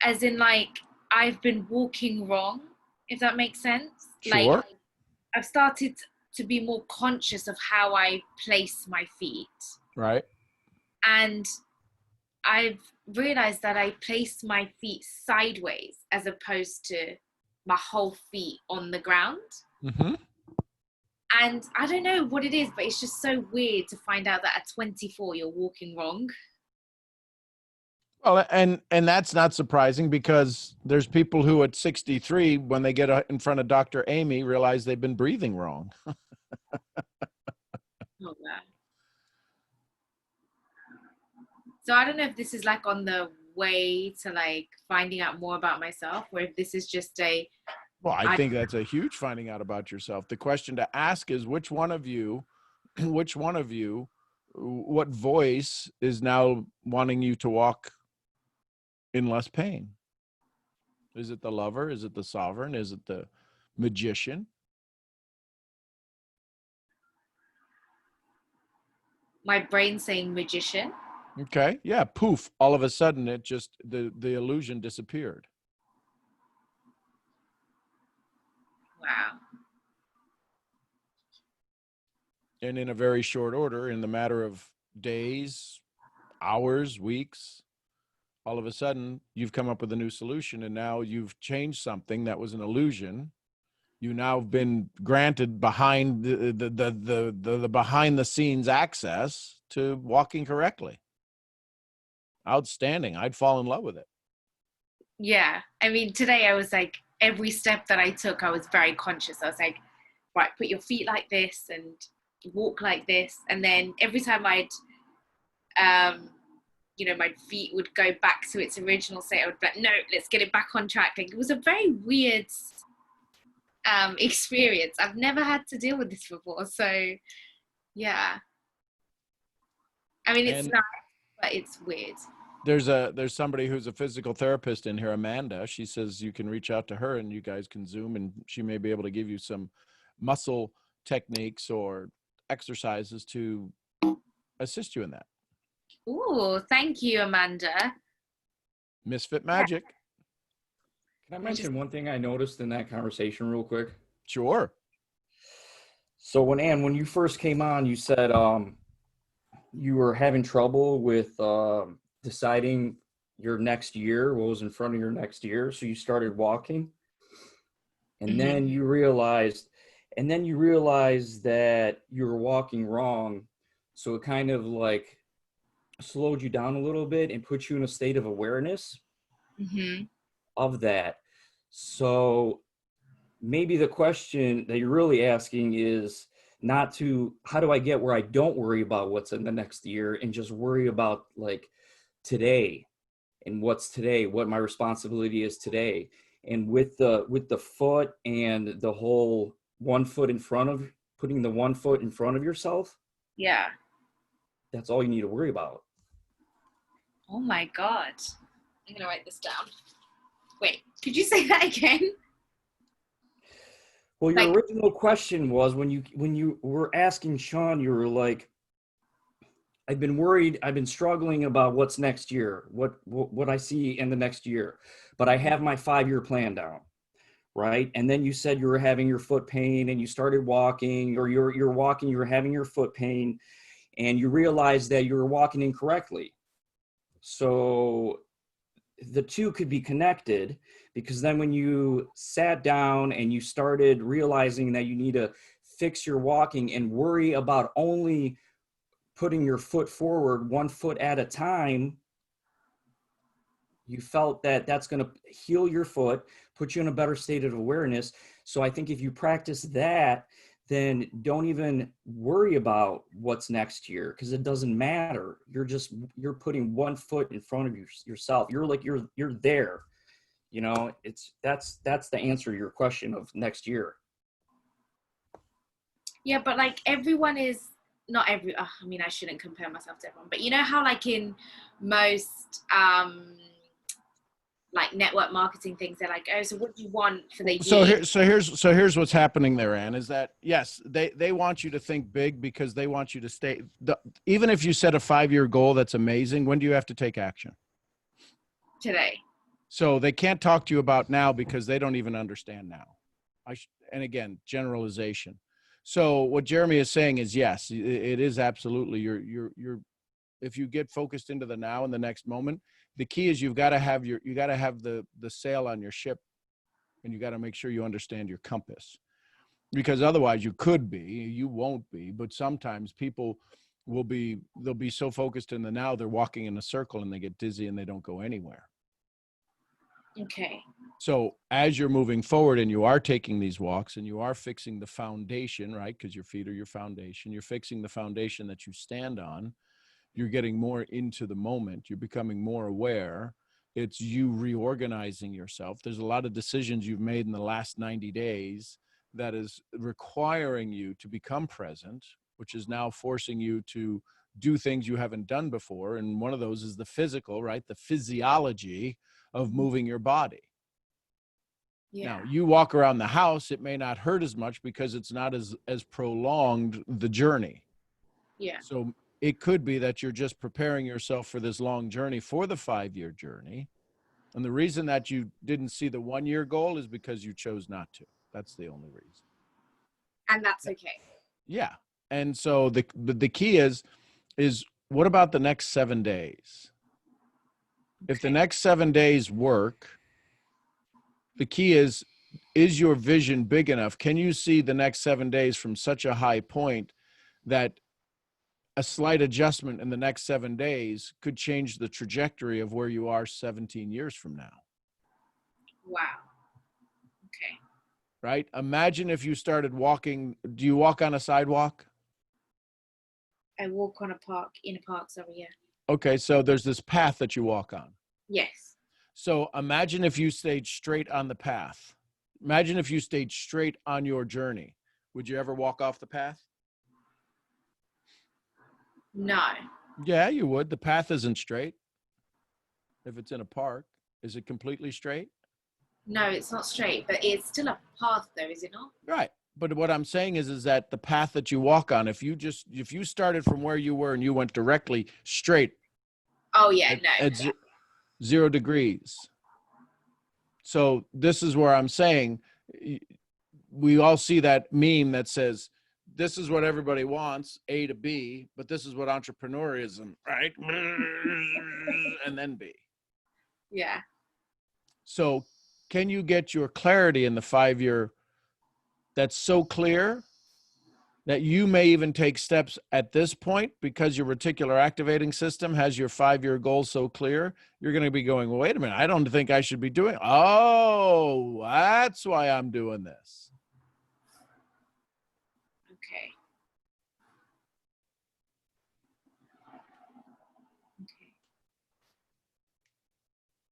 as in like I've been walking wrong, if that makes sense. Sure. Like I've started to be more conscious of how I place my feet. Right. And I've realized that I place my feet sideways as opposed to my whole feet on the ground. Mm-hmm. And I don't know what it is, but it's just so weird to find out that at 24 you're walking wrong. Well, and that's not surprising, because there's people who at 63, when they get in front of Dr. Amy, realize they've been breathing wrong. Oh, wow. So I don't know if this is like on the way to like finding out more about myself, or if this is just Well, I think that's a huge finding out about yourself. The question to ask is, which one of you, what voice is now wanting you to walk in less pain? Is it the lover? Is it the sovereign? Is it the magician? my brain saying magician. Okay. Yeah. Poof. All of a sudden, it just, the illusion disappeared. Wow. And in a very short order, in the matter of days, hours, weeks, all of a sudden you've come up with a new solution, and now you've changed something that was an illusion. You now have been granted behind the behind the scenes access to walking correctly. Outstanding. I'd fall in love with it. Yeah. I mean, today I was like, every step that I took, I was very conscious. I was like, right, put your feet like this and walk like this. And then every time I'd my feet would go back to its original state. I would be like, no, let's get it back on track. Like, it was a very weird experience. I've never had to deal with this before. So, yeah. I mean, it's And nice, but it's weird. there's somebody who's a physical therapist in here, Amanda. She says you can reach out to her and you guys can Zoom, and she may be able to give you some muscle techniques or exercises to assist you in that. Ooh, thank you, Amanda. Misfit Magic. Can I mention one thing I noticed in that conversation real quick? Sure. So when you first came on, you said you were having trouble with deciding your next year, what was in front of your next year. So you started walking, and then you realized that you were walking wrong. So it kind of like slowed you down a little bit and put you in a state of awareness of that. So maybe the question that you're really asking is not to, how do I get where I don't worry about what's in the next year and just worry about like today and what's today, what my responsibility is today. And with the foot and the whole putting the 1 foot in front of yourself. Yeah. That's all you need to worry about. Oh my God. I'm going to write this down. Wait, could you say that again? Well, your original question was when you were asking Sean, you were like, I've been struggling about what's next year, what I see in the next year, but I have my 5-year plan down, right? And then you said you were having your foot pain and you started walking, or you're walking, you were having your foot pain, and you realized that you were walking incorrectly. So the two could be connected, because then when you sat down and you started realizing that you need to fix your walking and worry about only putting your foot forward 1 foot at a time, you felt that that's going to heal your foot, put you in a better state of awareness. So I think if you practice that, then don't even worry about what's next year, because it doesn't matter. You're putting 1 foot in front of yourself. You're there. That's the answer to your question of next year. Yeah, but like everyone is not every. I mean, I shouldn't compare myself to everyone, but you know how like in most like network marketing things, they're like, oh, so what do you want for the year? So here's what's happening there, Ann, is that yes, they want you to think big because they want you to stay. Even if you set a 5-year goal, that's amazing. When do you have to take action? Today. So they can't talk to you about now because they don't even understand now. And again, generalization. So what Jeremy is saying is yes, it is absolutely you're if you get focused into the now and the next moment, the key is you got to have the sail on your ship, and you got to make sure you understand your compass, because otherwise you won't be, but sometimes people they'll be so focused in the now, they're walking in a circle and they get dizzy and they don't go anywhere. Okay. So as you're moving forward and you are taking these walks and you are fixing the foundation, right? Because your feet are your foundation. You're fixing the foundation that you stand on. You're getting more into the moment. You're becoming more aware. It's you reorganizing yourself. There's a lot of decisions you've made in the last 90 days that is requiring you to become present, which is now forcing you to do things you haven't done before. And one of those is the physical, right? The physiology of moving your body. Yeah. Now, you walk around the house, it may not hurt as much because it's not as prolonged the journey. Yeah. So it could be that you're just preparing yourself for this long journey, for the 5-year journey. And the reason that you didn't see the 1-year goal is because you chose not to. That's the only reason. And that's okay. Yeah. And so the key is what about the next 7 days? If the next 7 days work, the key is your vision big enough? Can you see the next 7 days from such a high point that a slight adjustment in the next 7 days could change the trajectory of where you are 17 years from now? Wow. Okay. Right? Imagine if you started walking. Do you walk on a sidewalk? I walk in a park, sorry, yeah. Okay, so there's this path that you walk on. Yes. So imagine if you stayed straight on the path. Imagine if you stayed straight on your journey. Would you ever walk off the path? No. Yeah, you would. The path isn't straight. If it's in a park, is it completely straight? No, it's not straight, but it's still a path though, is it not? Right. But what I'm saying is that the path that you walk on, if you started from where you were and you went directly straight Oh yeah, at no. 0 degrees. So this is where I'm saying we all see that meme that says, this is what everybody wants, A to B, but this is what entrepreneurism, right? And then B. Yeah. So can you get your clarity in the 5-year that's so clear that you may even take steps at this point because your reticular activating system has your 5-year goal so clear, you're going to be going, well, wait a minute, I don't think I should be doing. Oh, that's why I'm doing this. Okay.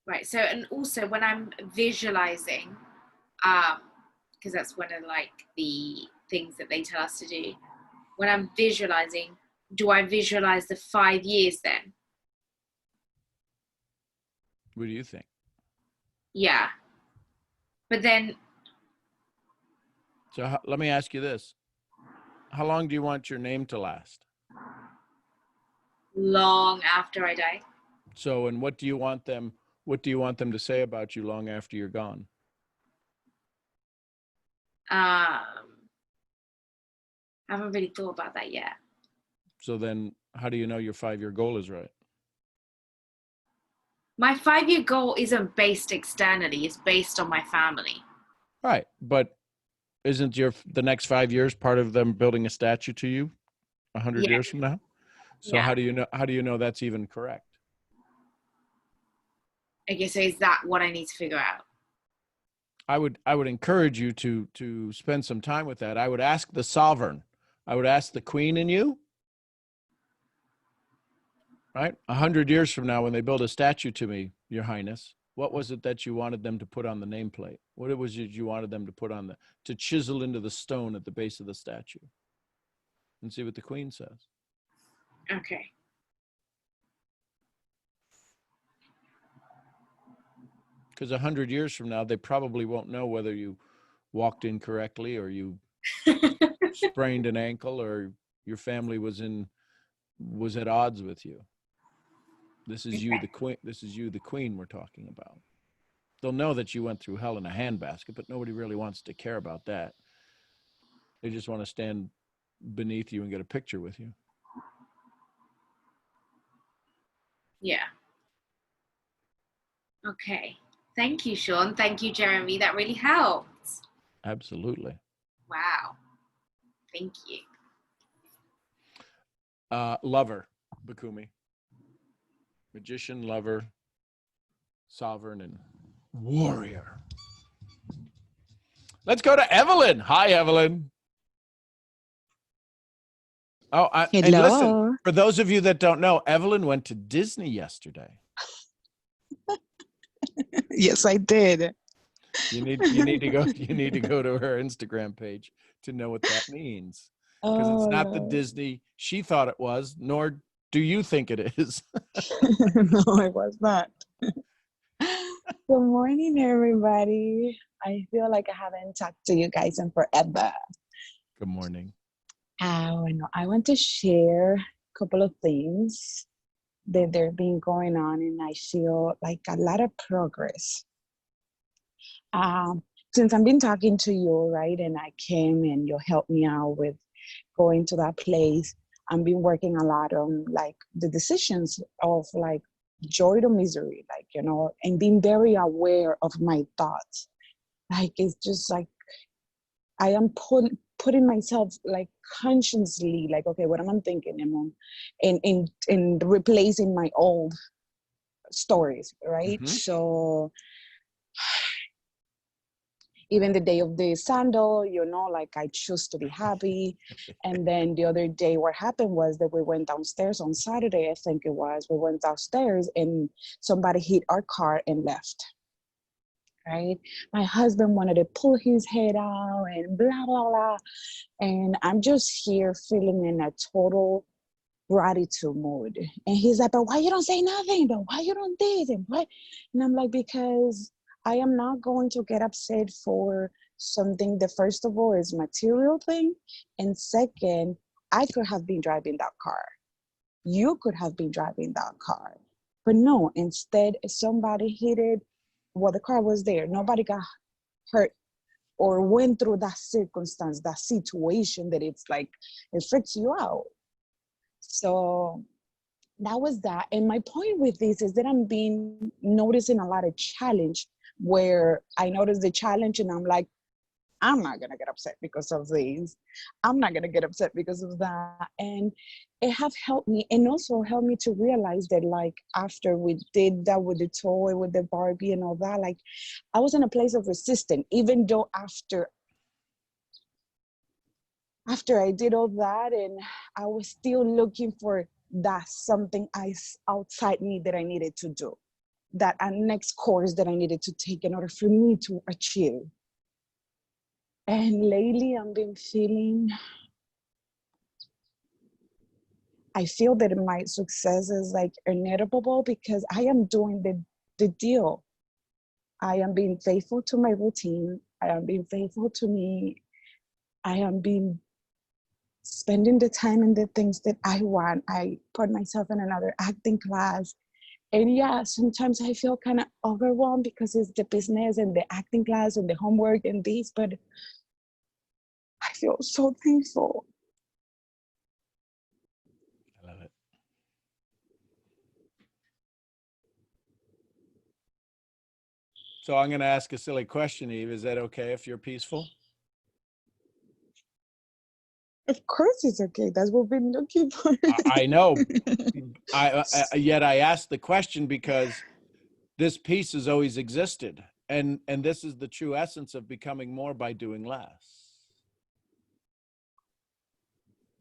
Right. So, and also when I'm visualizing, because that's one of like the things that they tell us to do. When I'm visualizing, do I visualize the 5 years then? What do you think? Yeah. But then, So let me ask you this. How long do you want your name to last? long after I die. So, and what do you want them to say about you long after you're gone? I haven't really thought about that yet. So then how do you know your 5-year goal is right? My 5-year goal isn't based externally, it's based on my family. Right. But isn't the next 5 years part of them building a statue to you 100 Yeah. years from now? So Yeah. how do you know that's even correct? I guess, is that what I need to figure out? I would encourage you to spend some time with that. I would ask the sovereign. I would ask the queen in you. Right? 100 years from now, when they build a statue to me, Your Highness, what was it that you wanted them to put on the nameplate? What was it you wanted them to put on to chisel into the stone at the base of the statue? And see what the queen says. Okay. Because 100 years from now, they probably won't know whether you walked incorrectly or you sprained an ankle or your family was at odds with you. This is you, the queen. This is you, the queen we're talking about. They'll know that you went through hell in a handbasket, but nobody really wants to care about that. They just want to stand beneath you and get a picture with you. Yeah. Okay. Thank you, Sean. Thank you, Jeremy. That really helped. Absolutely. Wow. Thank you. Lover, Bakumi. Magician, lover, sovereign, and warrior. Let's go to Evelyn. Hi, Evelyn. Oh, and listen, for those of you that don't know, Evelyn went to Disney yesterday. Yes, I did. You need to go to her Instagram page to know what that means. Because it's not the Disney she thought it was, nor do you think it is. No, it was not. Good morning, everybody. I feel like I haven't talked to you guys in forever. Good morning. I want to share a couple of things that they've been going on, and I feel like a lot of progress. Since I've been talking to you, right, and I came and you helped me out with going to that place, I've been working a lot on like the decisions of like joy to misery, like, you know, and being very aware of my thoughts. Like, it's just like, I am putting myself like consciously, like, okay, what am I thinking? And replacing my old stories, right? Mm-hmm. So even the day of the sandal, you know, like I choose to be happy. And then the other day, what happened was that we went downstairs on Saturday, I think it was. We went downstairs and somebody hit our car and left. Right? My husband wanted to pull his head out and blah, blah, blah. And I'm just here feeling in a total gratitude mood. And he's like, but why you don't say nothing? But why you don't this? And what? And I'm like, because I am not going to get upset for something that first of all is material thing. And second, I could have been driving that car. You could have been driving that car. But no, instead somebody hit it. Well, the car was there. Nobody got hurt or went through that circumstance, that situation that it's like, it freaks you out. So that was that. And my point with this is that I'm being noticing a lot of challenge where I notice the challenge and I'm like, I'm not gonna get upset because of this. I'm not gonna get upset because of that. And it have helped me and also helped me to realize that like after we did that with the toy, with the Barbie and all that, like I was in a place of resistance, even though after I did all that and I was still looking for that something outside me that I needed to do, that next course that I needed to take in order for me to achieve. And lately I've been feeling, I feel that my success is like inevitable because I am doing the deal. I am being faithful to my routine. I am being faithful to me. I am being spending the time in the things that I want. I put myself in another acting class. And yeah, sometimes I feel kind of overwhelmed because it's the business and the acting class and the homework and this, but I feel so thankful. I love it. So I'm going to ask a silly question, Eve. Is that okay if you're peaceful? Of course it's okay. That's what we've been looking for. I know. Yet I asked the question because this peace has always existed. And this is the true essence of becoming more by doing less.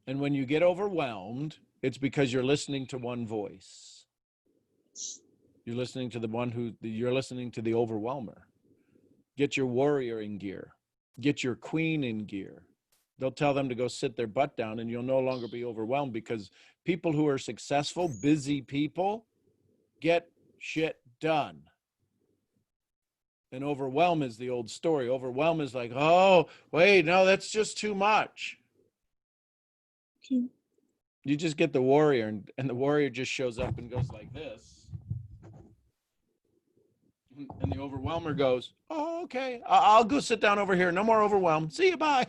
And when you get overwhelmed, it's because you're listening to one voice. You're listening to you're listening to the overwhelmer. Get your warrior in gear. Get your queen in gear. They'll tell them to go sit their butt down and you'll no longer be overwhelmed because people who are successful, busy people, get shit done. And overwhelm is the old story. Overwhelm is like, oh, wait, no, that's just too much. Okay. You just get the warrior and the warrior just shows up and goes like this. And the overwhelmer goes, oh, okay, I'll go sit down over here. No more overwhelm. See you, bye.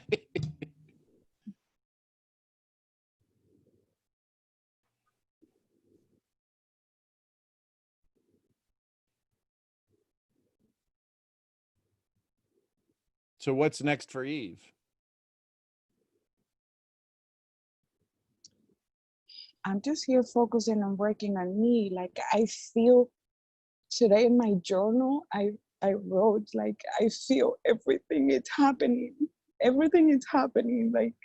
So what's next for Eve? I'm just here focusing on working on me. Like I feel today in my journal, I wrote like I feel everything is happening. Everything is happening. Like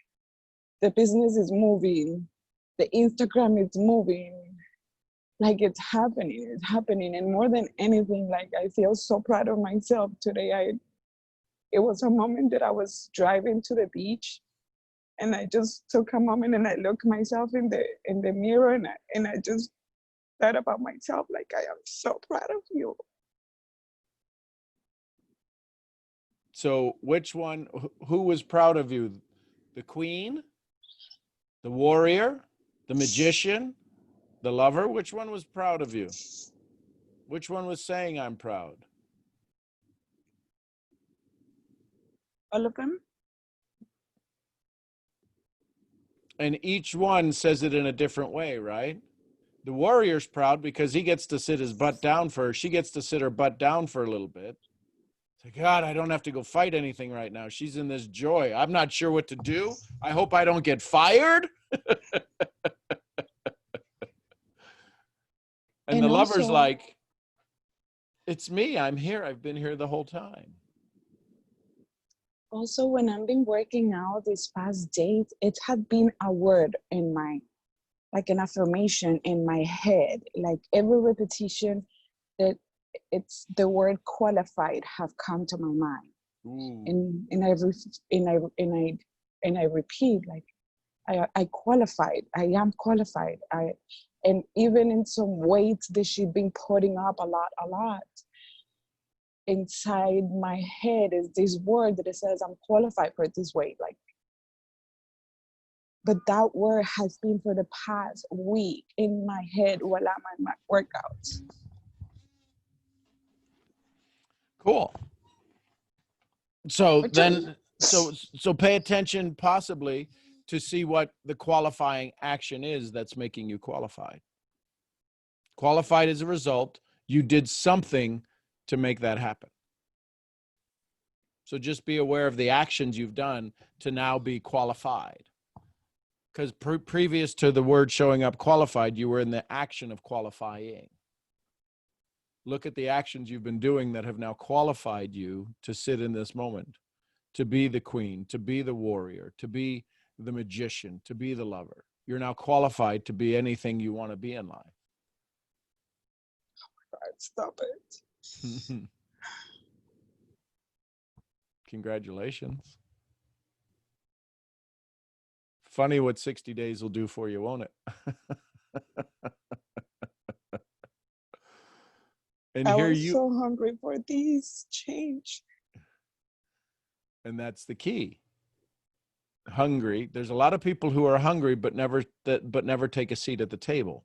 the business is moving, the Instagram is moving. Like it's happening. And more than anything, like I feel so proud of myself today. It was a moment that I was driving to the beach and I just took a moment and I looked myself in the mirror and I just thought about myself like I am so proud of you. So which one, who was proud of you? The queen, the warrior, the magician, the lover? Which one was proud of you? Which one was saying I'm proud? All of them? And each one says it in a different way, right? The warrior's proud because he gets to sit his butt down for her. She gets to sit her butt down for a little bit. It's like, God, I don't have to go fight anything right now. She's in this joy. I'm not sure what to do. I hope I don't get fired. And the lover's also, like, it's me. I'm here. I've been here the whole time. Also, when I've been working out these past days, it had been a word in my, like an affirmation in my head. Like every repetition, that it's the word qualified have come to my mind. Ooh. And I repeat, like, I qualified. I am qualified. And even in some weights that she's been putting up a lot. Inside my head is this word that it says I'm qualified for this weight. Like, but that word has been for the past week in my head while I'm at my workouts. Cool. So Which then, so pay attention possibly to see what the qualifying action is that's making you qualified. Qualified as a result, you did something to make that happen. So just be aware of the actions you've done to now be qualified. Because previous to the word showing up qualified, you were in the action of qualifying. Look at the actions you've been doing that have now qualified you to sit in this moment, to be the queen, to be the warrior, to be the magician, to be the lover. You're now qualified to be anything you want to be in life. God, stop it. Congratulations. Funny what 60 days will do for you, won't it? And I here was you, so hungry for this change. and that's the key. Hungry. There's a lot of people who are hungry but never take a seat at the table.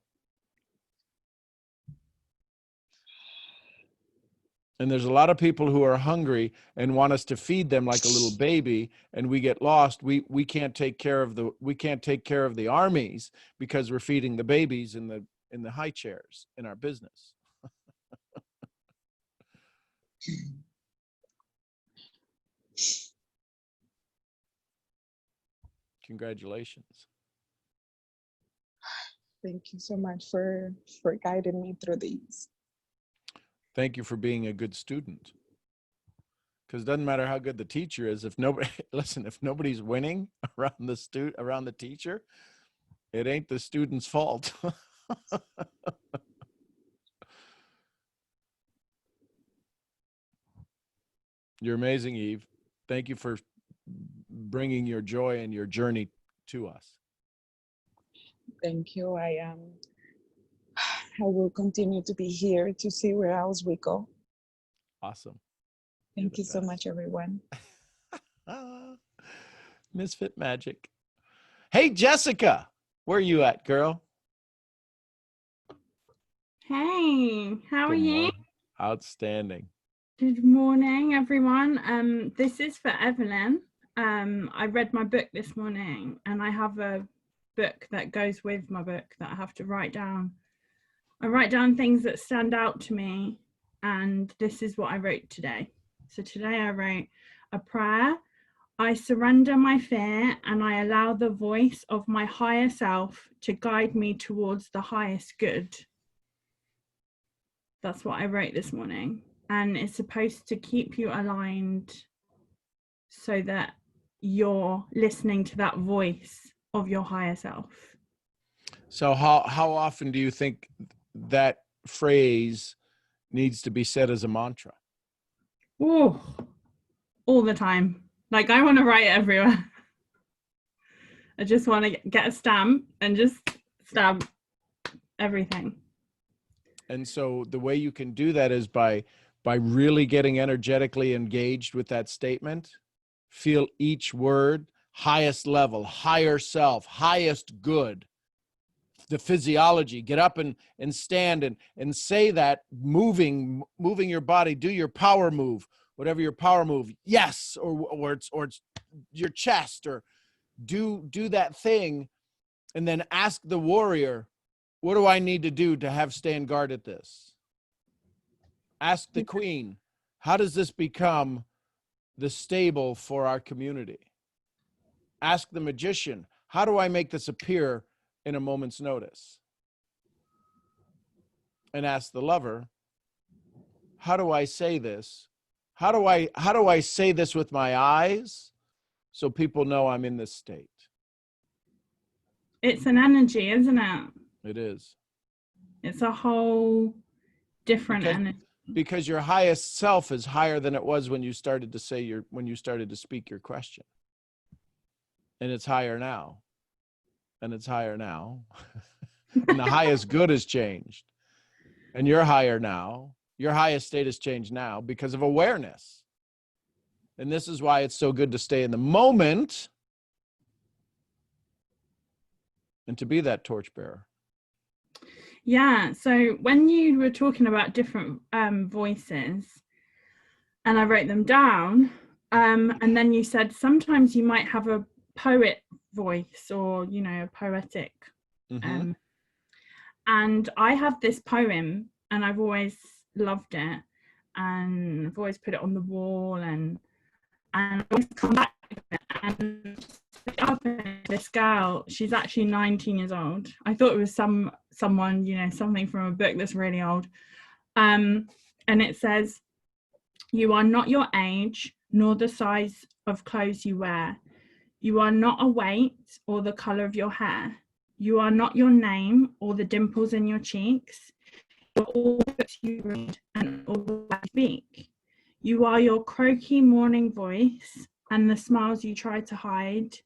And there's a lot of people who are hungry and want us to feed them like a little baby, and we get lost. We can't take care of the armies because we're feeding the babies in the high chairs in our business. Congratulations. Thank you so much for guiding me through these. Thank you for being a good student. Because it doesn't matter how good the teacher is, if nobody's winning around the teacher, it ain't the student's fault. You're amazing, Eve. Thank you for bringing your joy and your journey to us. Thank you. I will continue to be here to see where else we go. Awesome. Thank you so much, everyone. Misfit magic. Hey, Jessica, where are you at, girl? Hey, how are Good you? morning. Outstanding. Good morning, everyone. This is for Evelyn. I read my book this morning, and I have a book that goes with my book that I have to write down. I write down things that stand out to me, and this is what I wrote today. So today I wrote a prayer. I surrender my fear and I allow the voice of my higher self to guide me towards the highest good. That's what I wrote this morning. And it's supposed to keep you aligned so that you're listening to that voice of your higher self. So how often do you think that phrase needs to be said as a mantra? Oh, all the time. Like, I want to write it everywhere. I just want to get a stamp and just stamp everything. And so the way you can do that is by really getting energetically engaged with that statement. Feel each word, highest level, higher self, highest good, the physiology. Get up and stand and say that, moving your body. Do your power move, whatever your power move. Yes, or it's your chest, or do that thing, and then ask the warrior, what do I need to do to have stand guard at this? Ask the queen, how does this become the stable for our community? Ask the magician, how do I make this appear in a moment's notice? And ask the lover, how do I say this? how do I say this with my eyes so people know I'm in this state? It's an energy, isn't it? It is. It's a whole different energy. Because your highest self is higher than it was when you started to speak your question. And it's higher now. And it's higher now. And the highest good has changed. And you're higher now. Your highest state has changed now because of awareness. And this is why it's so good to stay in the moment and to be that torchbearer. Yeah, so when you were talking about different voices, and I wrote them down, and then you said sometimes you might have a poet voice, or, you know, a poetic. Mm-hmm. And I have this poem, and I've always loved it, and I've always put it on the wall, and I always come back to it. And this girl, she's actually 19 years old. I thought it was someone, you know, something from a book that's really old. And it says, "You are not your age, nor the size of clothes you wear. You are not a weight or the color of your hair. You are not your name or the dimples in your cheeks. You're all that you read and all that you speak. You are your croaky morning voice and the smiles you try to hide.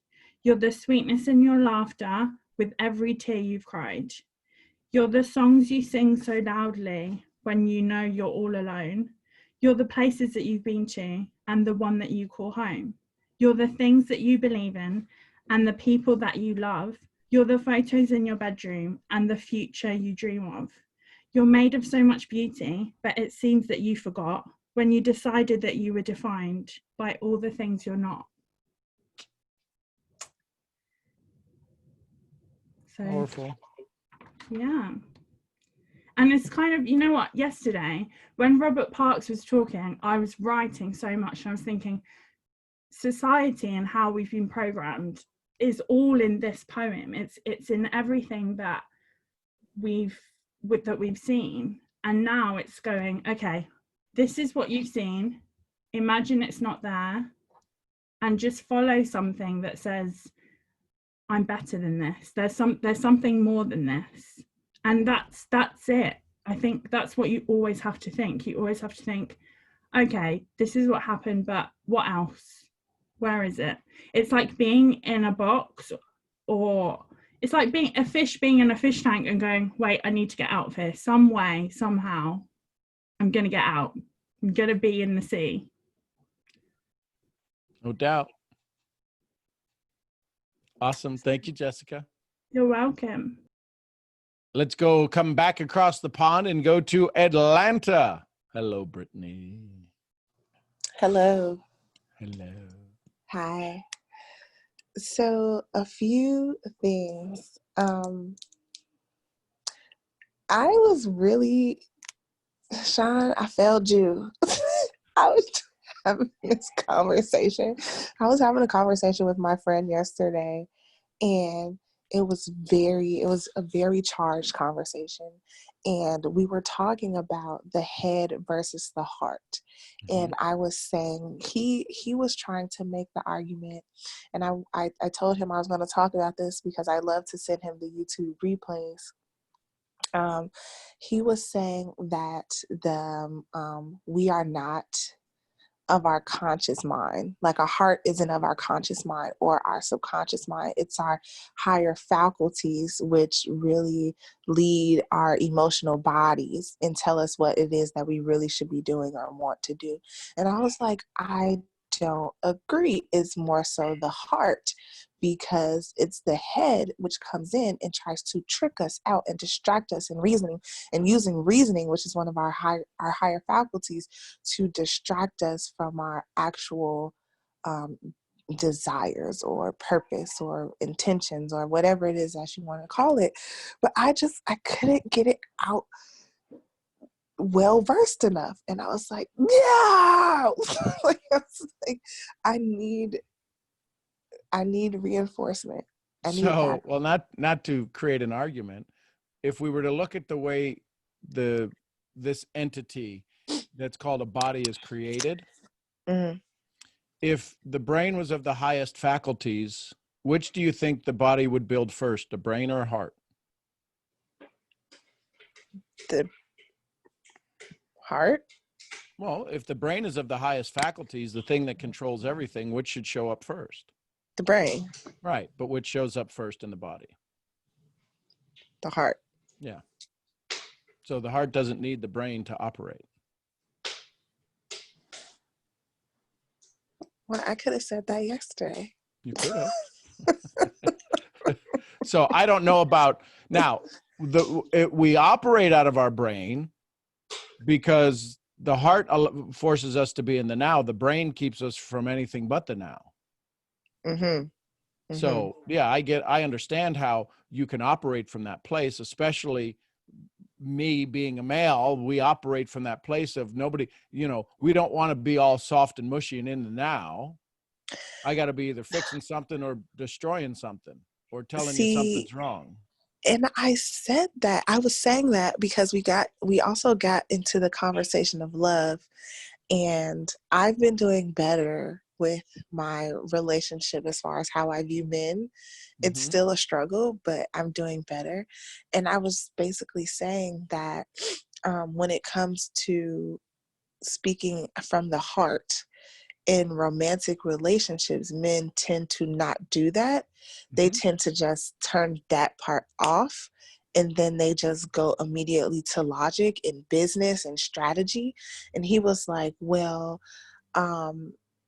You're the sweetness in your laughter with every tear you've cried. You're the songs you sing so loudly when you know you're all alone. You're the places that you've been to and the one that you call home. You're the things that you believe in and the people that you love. You're the photos in your bedroom and the future you dream of. You're made of so much beauty, but it seems that you forgot when you decided that you were defined by all the things you're not." So, powerful. Yeah. And it's kind of, you know what, yesterday when Robert Parks was talking, I was writing so much, and I was thinking society and how we've been programmed is all in this poem. It's in everything that we've seen. And now it's going, okay, this is what you've seen. Imagine it's not there, and just follow something that says, I'm better than this. There's something more than this. And that's it. I think that's what you always have to think. You always have to think, okay, this is what happened, but what else? Where is it? It's like being in a box, or it's like being a fish being in a fish tank and going, wait, I need to get out of here. Some way, somehow, I'm going to get out. I'm going to be in the sea. No doubt. Awesome. Thank you, Jessica. You're welcome. Let's come back across the pond and go to Atlanta. Hello, Brittany. Hello. Hello. Hi. So a few things. I was really, Sean, I failed you. I was having this conversation. I was having a conversation with my friend yesterday, and it was a very charged conversation. And we were talking about the head versus the heart. And I was saying, he was trying to make the argument, and I told him I was going to talk about this because I love to send him the YouTube replays. He was saying that we are not of our conscious mind. Like our heart isn't of our conscious mind or our subconscious mind. It's our higher faculties, which really lead our emotional bodies and tell us what it is that we really should be doing or want to do. And I was like, I don't agree. It's more so the heart, because it's the head which comes in and tries to trick us out and distract us in reasoning, and using reasoning, which is one of our higher faculties, to distract us from our actual desires or purpose or intentions or whatever it is that you want to call it. But I couldn't get it out well versed enough, and I was like, yeah. I need reinforcement. Well, not to create an argument, if we were to look at the way this entity that's called a body is created, Mhm. If the brain was of the highest faculties, which do you think the body would build first, the brain or heart? The heart. Well, if the brain is of the highest faculties, the thing that controls everything, which should show up first? The brain. Right, but which shows up first in the body? The heart. Yeah. So the heart doesn't need the brain to operate. Well, I could have said that yesterday. You could have. So I don't know about now. We operate out of our brain because the heart forces us to be in the now. The brain keeps us from anything but the now. Mm-hmm. So yeah, I understand how you can operate from that place, especially me being a male. We operate from that place of nobody, we don't want to be all soft and mushy and in the now. I got to be either fixing something or destroying something or telling you something's wrong. And I said that, I was saying that because we also got into the conversation of love, and I've been doing better with my relationship as far as how I view men. It's still a struggle, but I'm doing better. And I was basically saying that when it comes to speaking from the heart, in romantic relationships, men tend to not do that. They tend to just turn that part off, and then they just go immediately to logic and business and strategy. And he was like, well,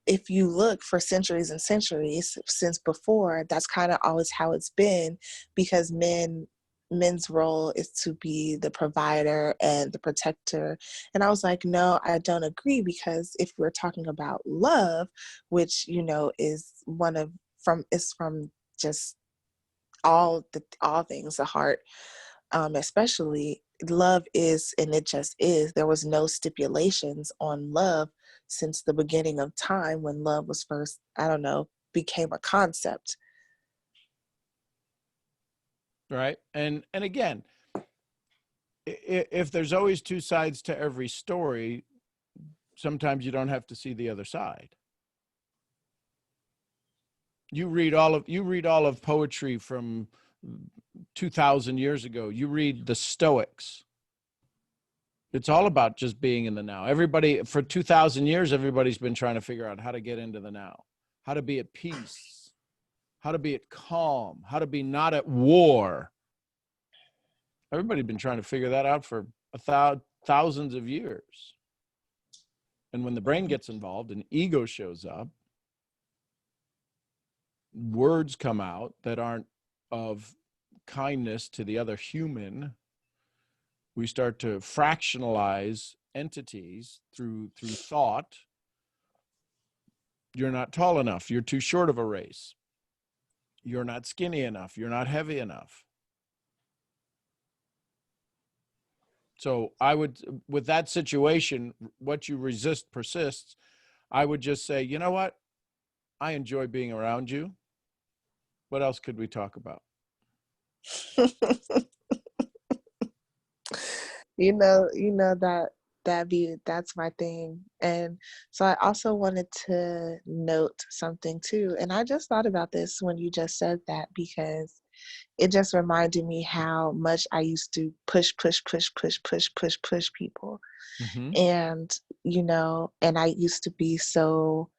if you look for centuries and centuries since before, that's kind of always how it's been, because men's role is to be the provider and the protector. And I was like, no, I don't agree, because if we're talking about love, which is from just all things, the heart, especially love is, and it just is. There was no stipulations on love since the beginning of time, when love was first, became a concept. Right. And again, if there's always two sides to every story, sometimes you don't have to see the other side. You read all of poetry from 2,000 years ago. You read the Stoics. It's all about just being in the now. Everybody, for 2,000 years, everybody's been trying to figure out how to get into the now, how to be at peace, how to be at calm, how to be not at war. Everybody's been trying to figure that out for thousands of years. And when the brain gets involved and ego shows up, words come out that aren't of kindness to the other human. We start to fractionalize entities through thought. You're not tall enough. You're too short of a race. You're not skinny enough. You're not heavy enough. So I would, with that situation, what you resist persists. I would just say, you know what? I enjoy being around you. What else could we talk about? That's my thing. And so I also wanted to note something too. And I just thought about this when you just said that, because it just reminded me how much I used to push people. And, and I used to be so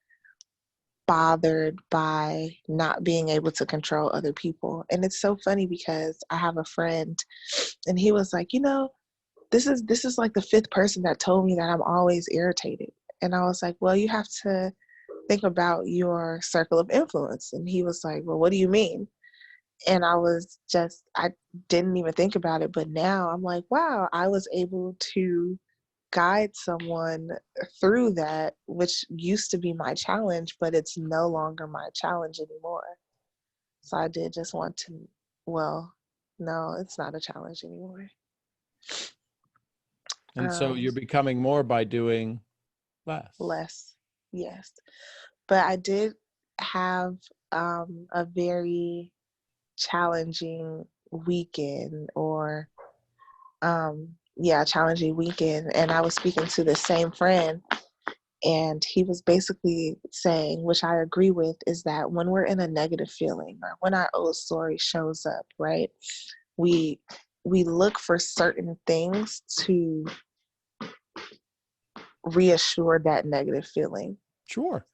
bothered by not being able to control other people. And it's so funny because I have a friend, and he was like, this is like the fifth person that told me that I'm always irritated. And I was like, well, you have to think about your circle of influence. And he was like, well, what do you mean? And I didn't even think about it. But now I'm like, wow, I was able to guide someone through that, which used to be my challenge, but it's no longer my challenge anymore. So I did just want to, well, no, it's not a challenge anymore. And so you're becoming more by doing less. Yes. But I did have a very challenging weekend, or challenging weekend. And I was speaking to the same friend, And he was basically saying, which I agree with, is that when we're in a negative feeling or when our old story shows up, right, we look for certain things to reassure that negative feeling. Sure.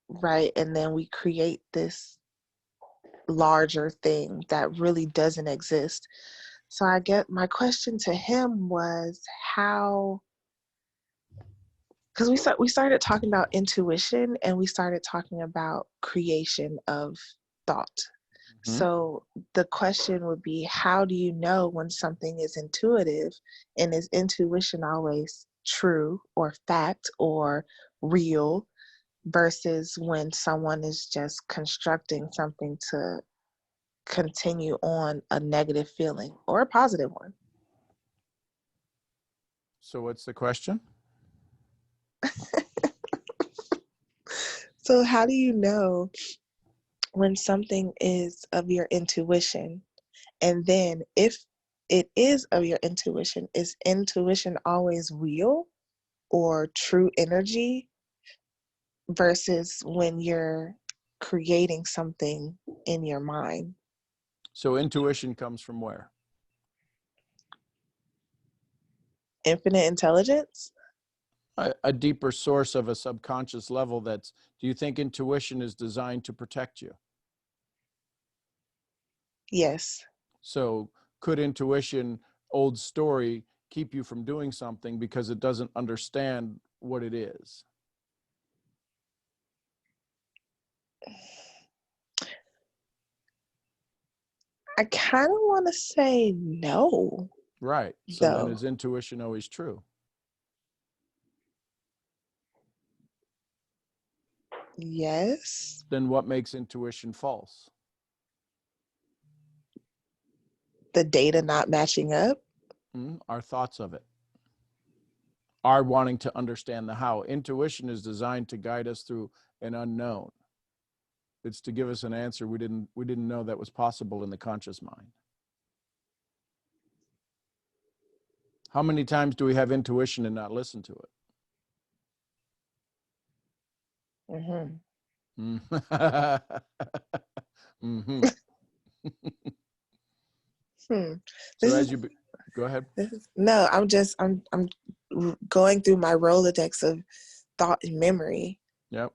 Right. And then we create this larger thing that really doesn't exist. So I get my question to him was how, because we started talking about intuition and we started talking about creation of thought. So the question would be, how do you know when something is intuitive, and is intuition always true or fact or real, versus when someone is just constructing something to continue on a negative feeling or a positive one? So what's the question? So how do you know when something is of your intuition? And then if it is of your intuition, is intuition always real or true energy, versus when you're creating something in your mind? So intuition comes from where? Infinite intelligence? A deeper source of a subconscious level. That's, do you think intuition is designed to protect you? Yes. So could intuition, old story, keep you from doing something because it doesn't understand what it is? I kind of want to say no. Right. So then is intuition always true? Yes. Then what makes intuition false? The data not matching up? Our thoughts of it. Our wanting to understand the how. Intuition is designed to guide us through an unknown. It's to give us an answer we didn't know that was possible in the conscious mind. How many times do we have intuition and not listen to it? Mm-hmm. Mm-hmm. So This as is, you go ahead. no, I'm going through my Rolodex of thought and memory. Yep.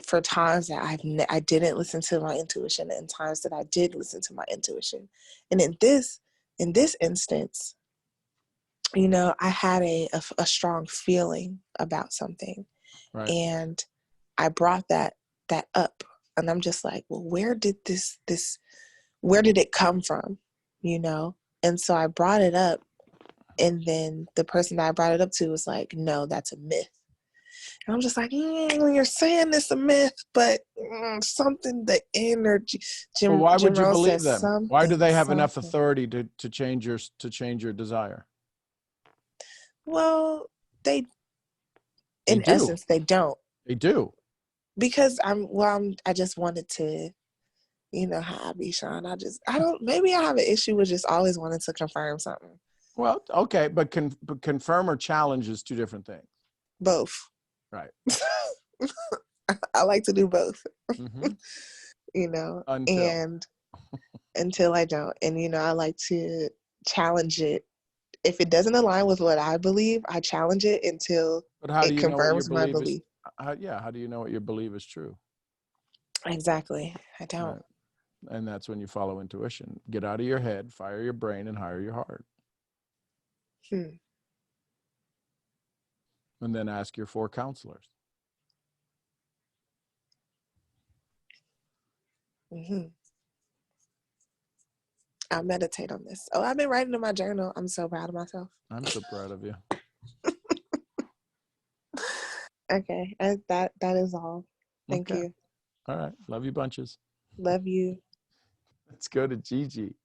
For times that I didn't listen to my intuition, and times that I did listen to my intuition. And in this instance, I had a strong feeling about something, right, and I brought that up, and I'm just like, well, where did it come from? And so I brought it up, and then the person that I brought it up to was like, no, that's a myth. And I'm just like, you're saying it's a myth, but something, the energy. Well, why would you Rose believe says them? Why do they have enough something. authority to change your desire? Well, They in do. essence, they don't. They do. Because I just wanted to, how I be, Sean. Maybe I have an issue with just always wanting to confirm something. Well, okay, but confirm or challenge is two different things. Both. Right. I like to do both. Mm-hmm. And until I don't. And, I like to challenge it. If it doesn't align with what I believe, I challenge it until it confirms my belief. How do you know what your belief is true? Exactly. I don't. Right. And that's when you follow intuition. Get out of your head, fire your brain, and hire your heart. And then ask your 4 counselors. I'll meditate on this. Oh, I've been writing in my journal. I'm so proud of myself. I'm so proud of you. Okay. That is all. Thank you. All right. Love you bunches. Love you. Let's go to Gigi,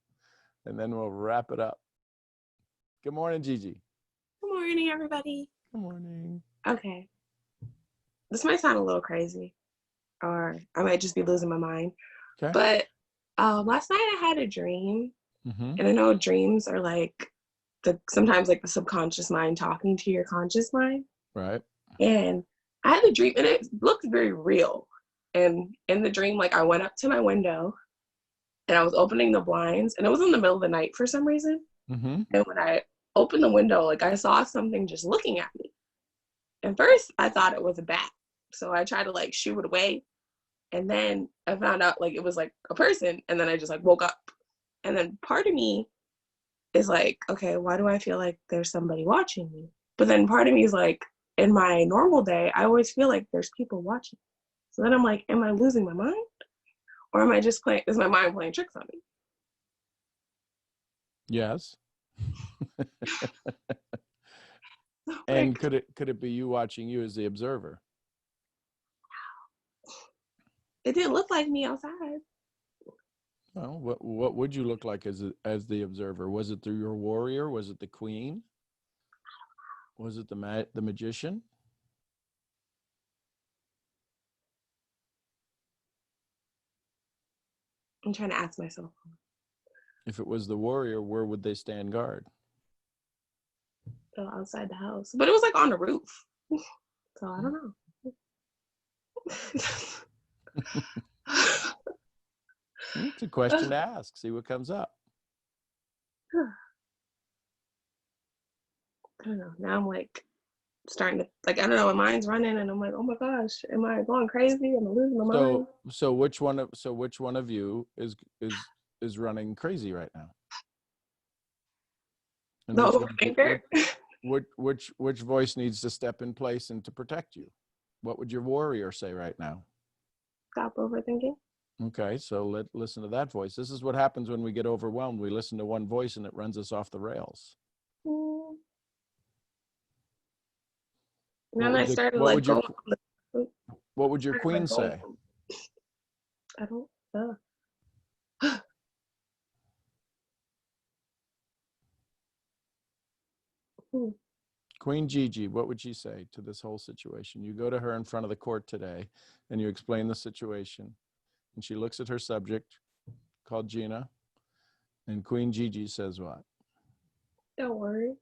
and then we'll wrap it up. Good morning, Gigi. Good morning, everybody. Good morning. Okay. This might sound a little crazy, or I might just be losing my mind. Okay. But last night I had a dream, Mm-hmm. and I know dreams are like sometimes like the subconscious mind talking to your conscious mind. Right. And I had a dream, and it looked very real. And in the dream, like I went up to my window and I was opening the blinds, and it was in the middle of the night for some reason. Mm-hmm. And when I opened the window, like I saw something just looking at me. And first I thought it was a bat. So I tried to like shoo it away. And then I found out like it was like a person. And then I just like woke up. And then part of me is like, okay, why do I feel like there's somebody watching me? But then part of me is like, in my normal day, I always feel like there's people watching. So then I'm like, am I losing my mind? Or am I just playing, is my mind playing tricks on me? Yes. And could it be you watching you as the observer? It didn't look like me outside. Well, what would you look like as the observer? Was it your warrior? Was it the queen? Was it the magician? I'm trying to ask myself. If it was the warrior, where would they stand guard? Oh, outside the house. But it was like on the roof. So I don't know. It's a question to ask. See what comes up. I don't know. Now I'm like starting to like, I don't know, my mind's running and I'm like, oh my gosh, am I going crazy? Am I losing my mind? So which one of you is running crazy right now? And The overthinker. which voice needs to step in place and to protect you? What would your warrior say right now? Stop overthinking. Okay, so listen to that voice. This is what happens when we get overwhelmed. We listen to one voice and it runs us off the rails. And then I started like going. What would your queen say? I don't know. Queen Gigi, what would she say to this whole situation? You go to her in front of the court today and you explain the situation. And she looks at her subject called Gina. And Queen Gigi says what? Don't worry.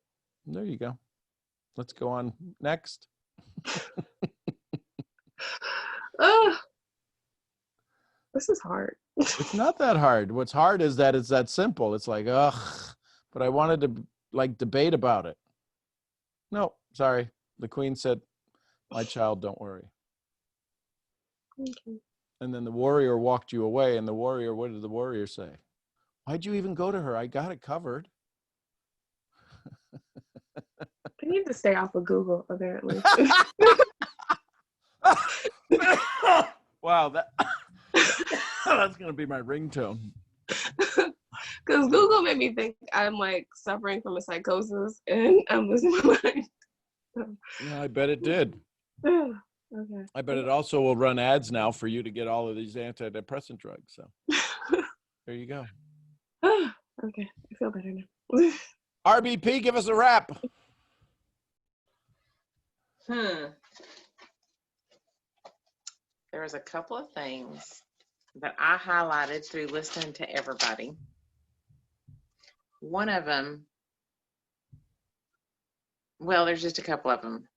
There you go. Let's go on next. This is hard. It's not that hard. What's hard is that it's that simple. It's like, ugh, but I wanted to like debate about it. No, sorry. The queen said, my child, don't worry. Okay. And then the warrior walked you away. And the warrior, what did the warrior say? Why'd you even go to her? I got it covered. I need to stay off of Google, apparently. Wow, that's going to be my ringtone. Because Google made me think I'm like suffering from a psychosis and I'm losing my mind. Yeah, I bet it did. Okay. I bet it also will run ads now for you to get all of these antidepressant drugs. So there you go. Okay, I feel better now. RBP, give us a wrap. There was a couple of things that I highlighted through listening to everybody. One of them, well, there's just a couple of them.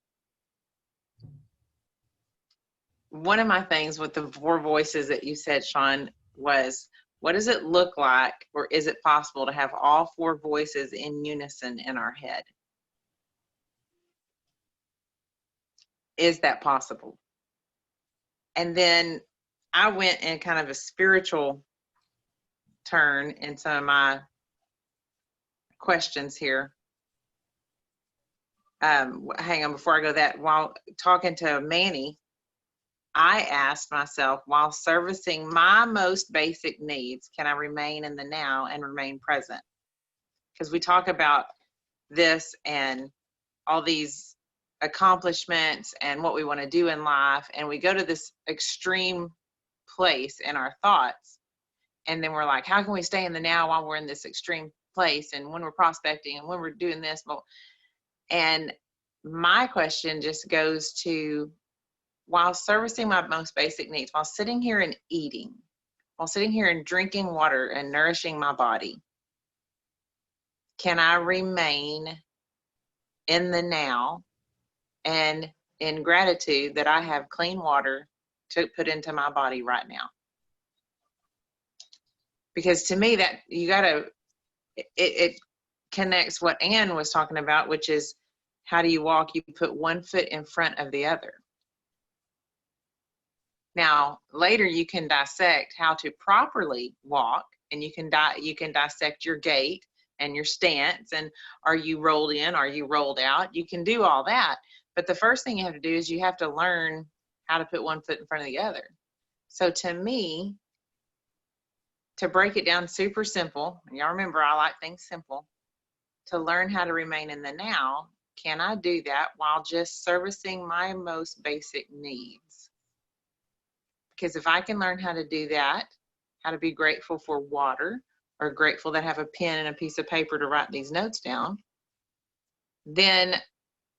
One of my things with the 4 voices that you said, Sean, was what does it look like, or is it possible to have all 4 voices in unison in our head? Is that possible? And then I went in kind of a spiritual turn in some of my questions here. Hang on, before I go that, while talking to Manny, I asked myself, while servicing my most basic needs, can I remain in the now and remain present? Because we talk about this and all these accomplishments and what we want to do in life, and we go to this extreme place in our thoughts, and then we're like, how can we stay in the now while we're in this extreme place, and when we're prospecting and when we're doing this? And my question just goes to, while servicing my most basic needs, while sitting here and eating, while sitting here and drinking water and nourishing my body, can I remain in the now and in gratitude that I have clean water to put into my body right now? Because to me, that you gotta, it connects what Ann was talking about, which is how do you walk? You put one foot in front of the other. Now, later you can dissect how to properly walk, and you can dissect your gait and your stance, and are you rolled in, are you rolled out? You can do all that. But the first thing you have to do is you have to learn how to put one foot in front of the other. So to me, to break it down super simple, and y'all remember I like things simple, to learn how to remain in the now, can I do that while just servicing my most basic needs? Because if I can learn how to do that, how to be grateful for water, or grateful that I have a pen and a piece of paper to write these notes down, then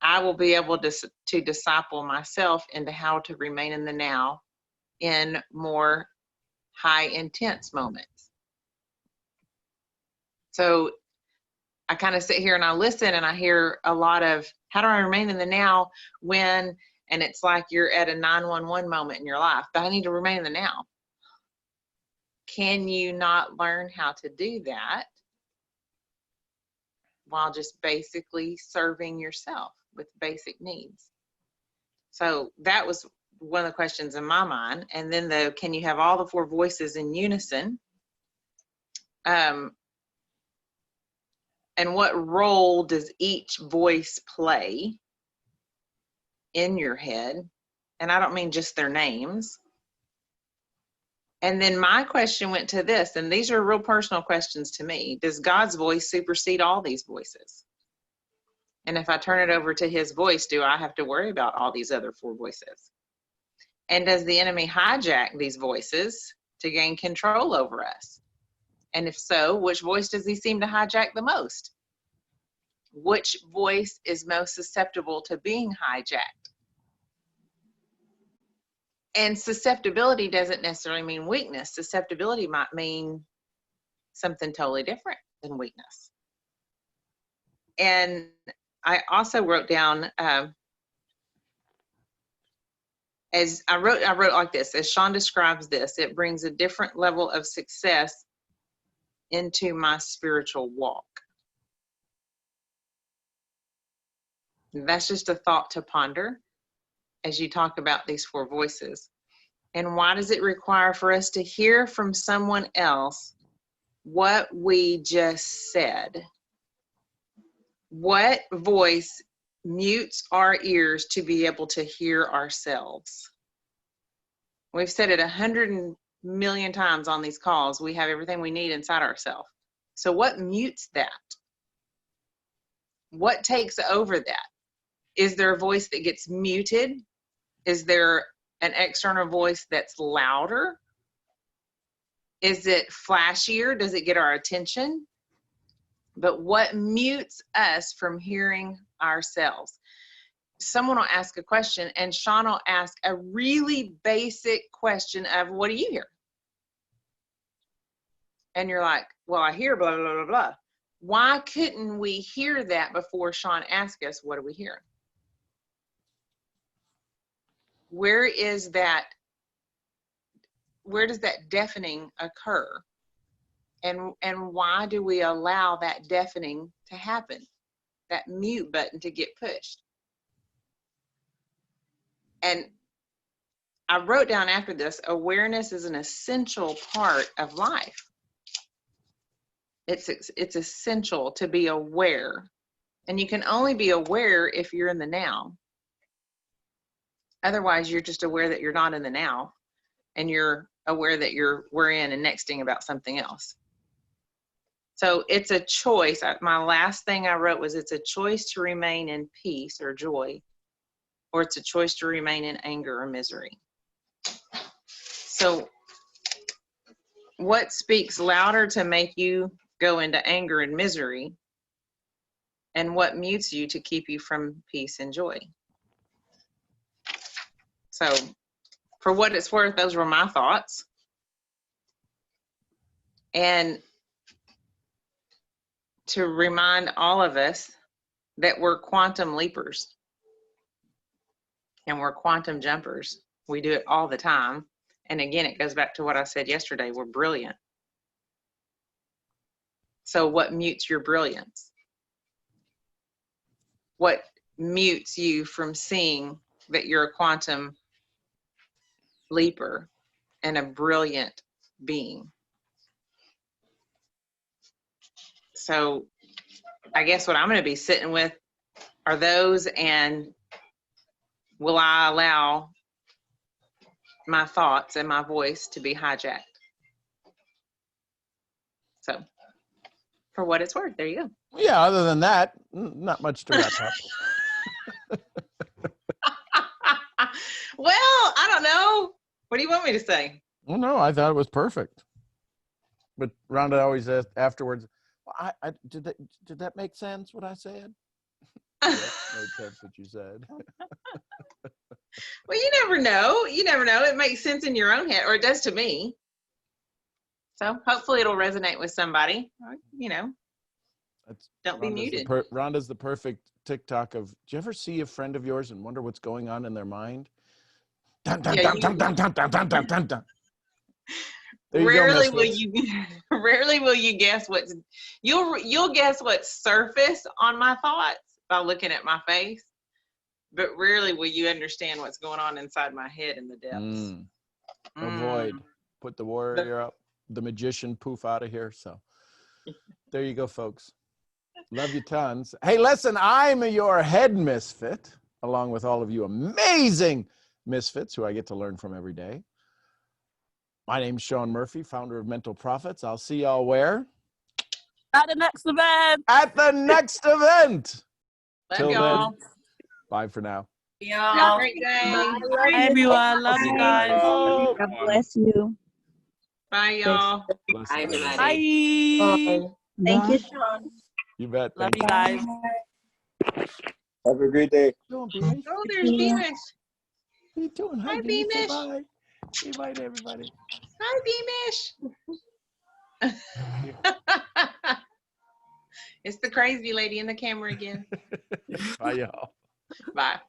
I will be able to disciple myself into how to remain in the now in more high intense moments. So I kind of sit here and I listen, and I hear a lot of, how do I remain in the now when, and it's like you're at a 911 moment in your life, but I need to remain in the now. Can you not learn how to do that while just basically serving yourself with basic needs? So that was one of the questions in my mind. And then can you have all the four voices in unison? And what role does each voice play in your head? And I don't mean just their names. And then my question went to this, and these are real personal questions to me. Does God's voice supersede all these voices? And if I turn it over to his voice, do I have to worry about all these other four voices? And does the enemy hijack these voices to gain control over us? And if so, which voice does he seem to hijack the most? Which voice is most susceptible to being hijacked? And susceptibility doesn't necessarily mean weakness. Susceptibility might mean something totally different than weakness. And I also wrote down, as I wrote like this, as Sean describes this, it brings a different level of success into my spiritual walk. And that's just a thought to ponder as you talk about these four voices. And why does it require for us to hear from someone else what we just said? What voice mutes our ears to be able to hear ourselves? We've said it 100 million times on these calls. We have everything we need inside ourselves. So what mutes that? What takes over that? Is there a voice that gets muted? Is there an external voice that's louder? Is it flashier? Does it get our attention? But what mutes us from hearing ourselves? Someone will ask a question, and Sean will ask a really basic question of, what do you hear? And you're like, well, I hear blah, blah, blah, blah. Why couldn't we hear that before Sean asked us, what are we hearing? Where does that deafening occur? And why do we allow that deafening to happen? That mute button to get pushed? And I wrote down after this, awareness is an essential part of life. It's essential to be aware. And you can only be aware if you're in the now. Otherwise, you're just aware that you're not in the now, and you're aware that you're worrying and nexting about something else. So it's a choice. My last thing I wrote was, it's a choice to remain in peace or joy, or it's a choice to remain in anger or misery. So what speaks louder to make you go into anger and misery, and what mutes you to keep you from peace and joy? So for what it's worth, those were my thoughts. And to remind all of us that we're quantum leapers and we're quantum jumpers. We do it all the time. And again, it goes back to what I said yesterday. We're brilliant. So what mutes your brilliance? What mutes you from seeing that you're a quantum leaper and a brilliant being? So I guess what I'm going to be sitting with are those, and will I allow my thoughts and my voice to be hijacked? So for what it's worth, there you go. Yeah, other than that, not much to wrap up. Well, I don't know. What do you want me to say? Well, no, I thought it was perfect. But Rhonda always asked afterwards, well, did that make sense, what I said? Yes, made sense what you said. Well, you never know. You never know. It makes sense in your own head, or it does to me. So hopefully it'll resonate with somebody. You know, don't be muted. Rhonda's the perfect TikTok of, do you ever see a friend of yours and wonder what's going on in their mind? Dun, dun, dun, dun, dun, dun, dun, dun, dun, dun, dun. Rarely will you guess what's, you'll guess what's surface on my thoughts by looking at my face, but rarely will you understand what's going on inside my head in the depths. Avoid. Put the warrior up, the magician poof out of here. So there you go, folks. Love you tons. Hey, listen, I'm your head misfit, along with all of you amazing misfits who I get to learn from every day. My name's Sean Murphy, founder of Mental Profits. I'll see y'all where? At the next event. At the next event. Love y'all. Then, bye for now. Y'all. Have a great day. Bye, everyone. Love you guys. God bless you. Bye, y'all. Bye, everybody. Bye. Thank you, Sean. You bet. Love you guys. Have a great day. Oh, there's Beamish. What are you doing? Hi, Beamish. Beamish. Bye. Say bye to everybody. Hi, Beamish. It's the crazy lady in the camera again. Bye, y'all. Bye.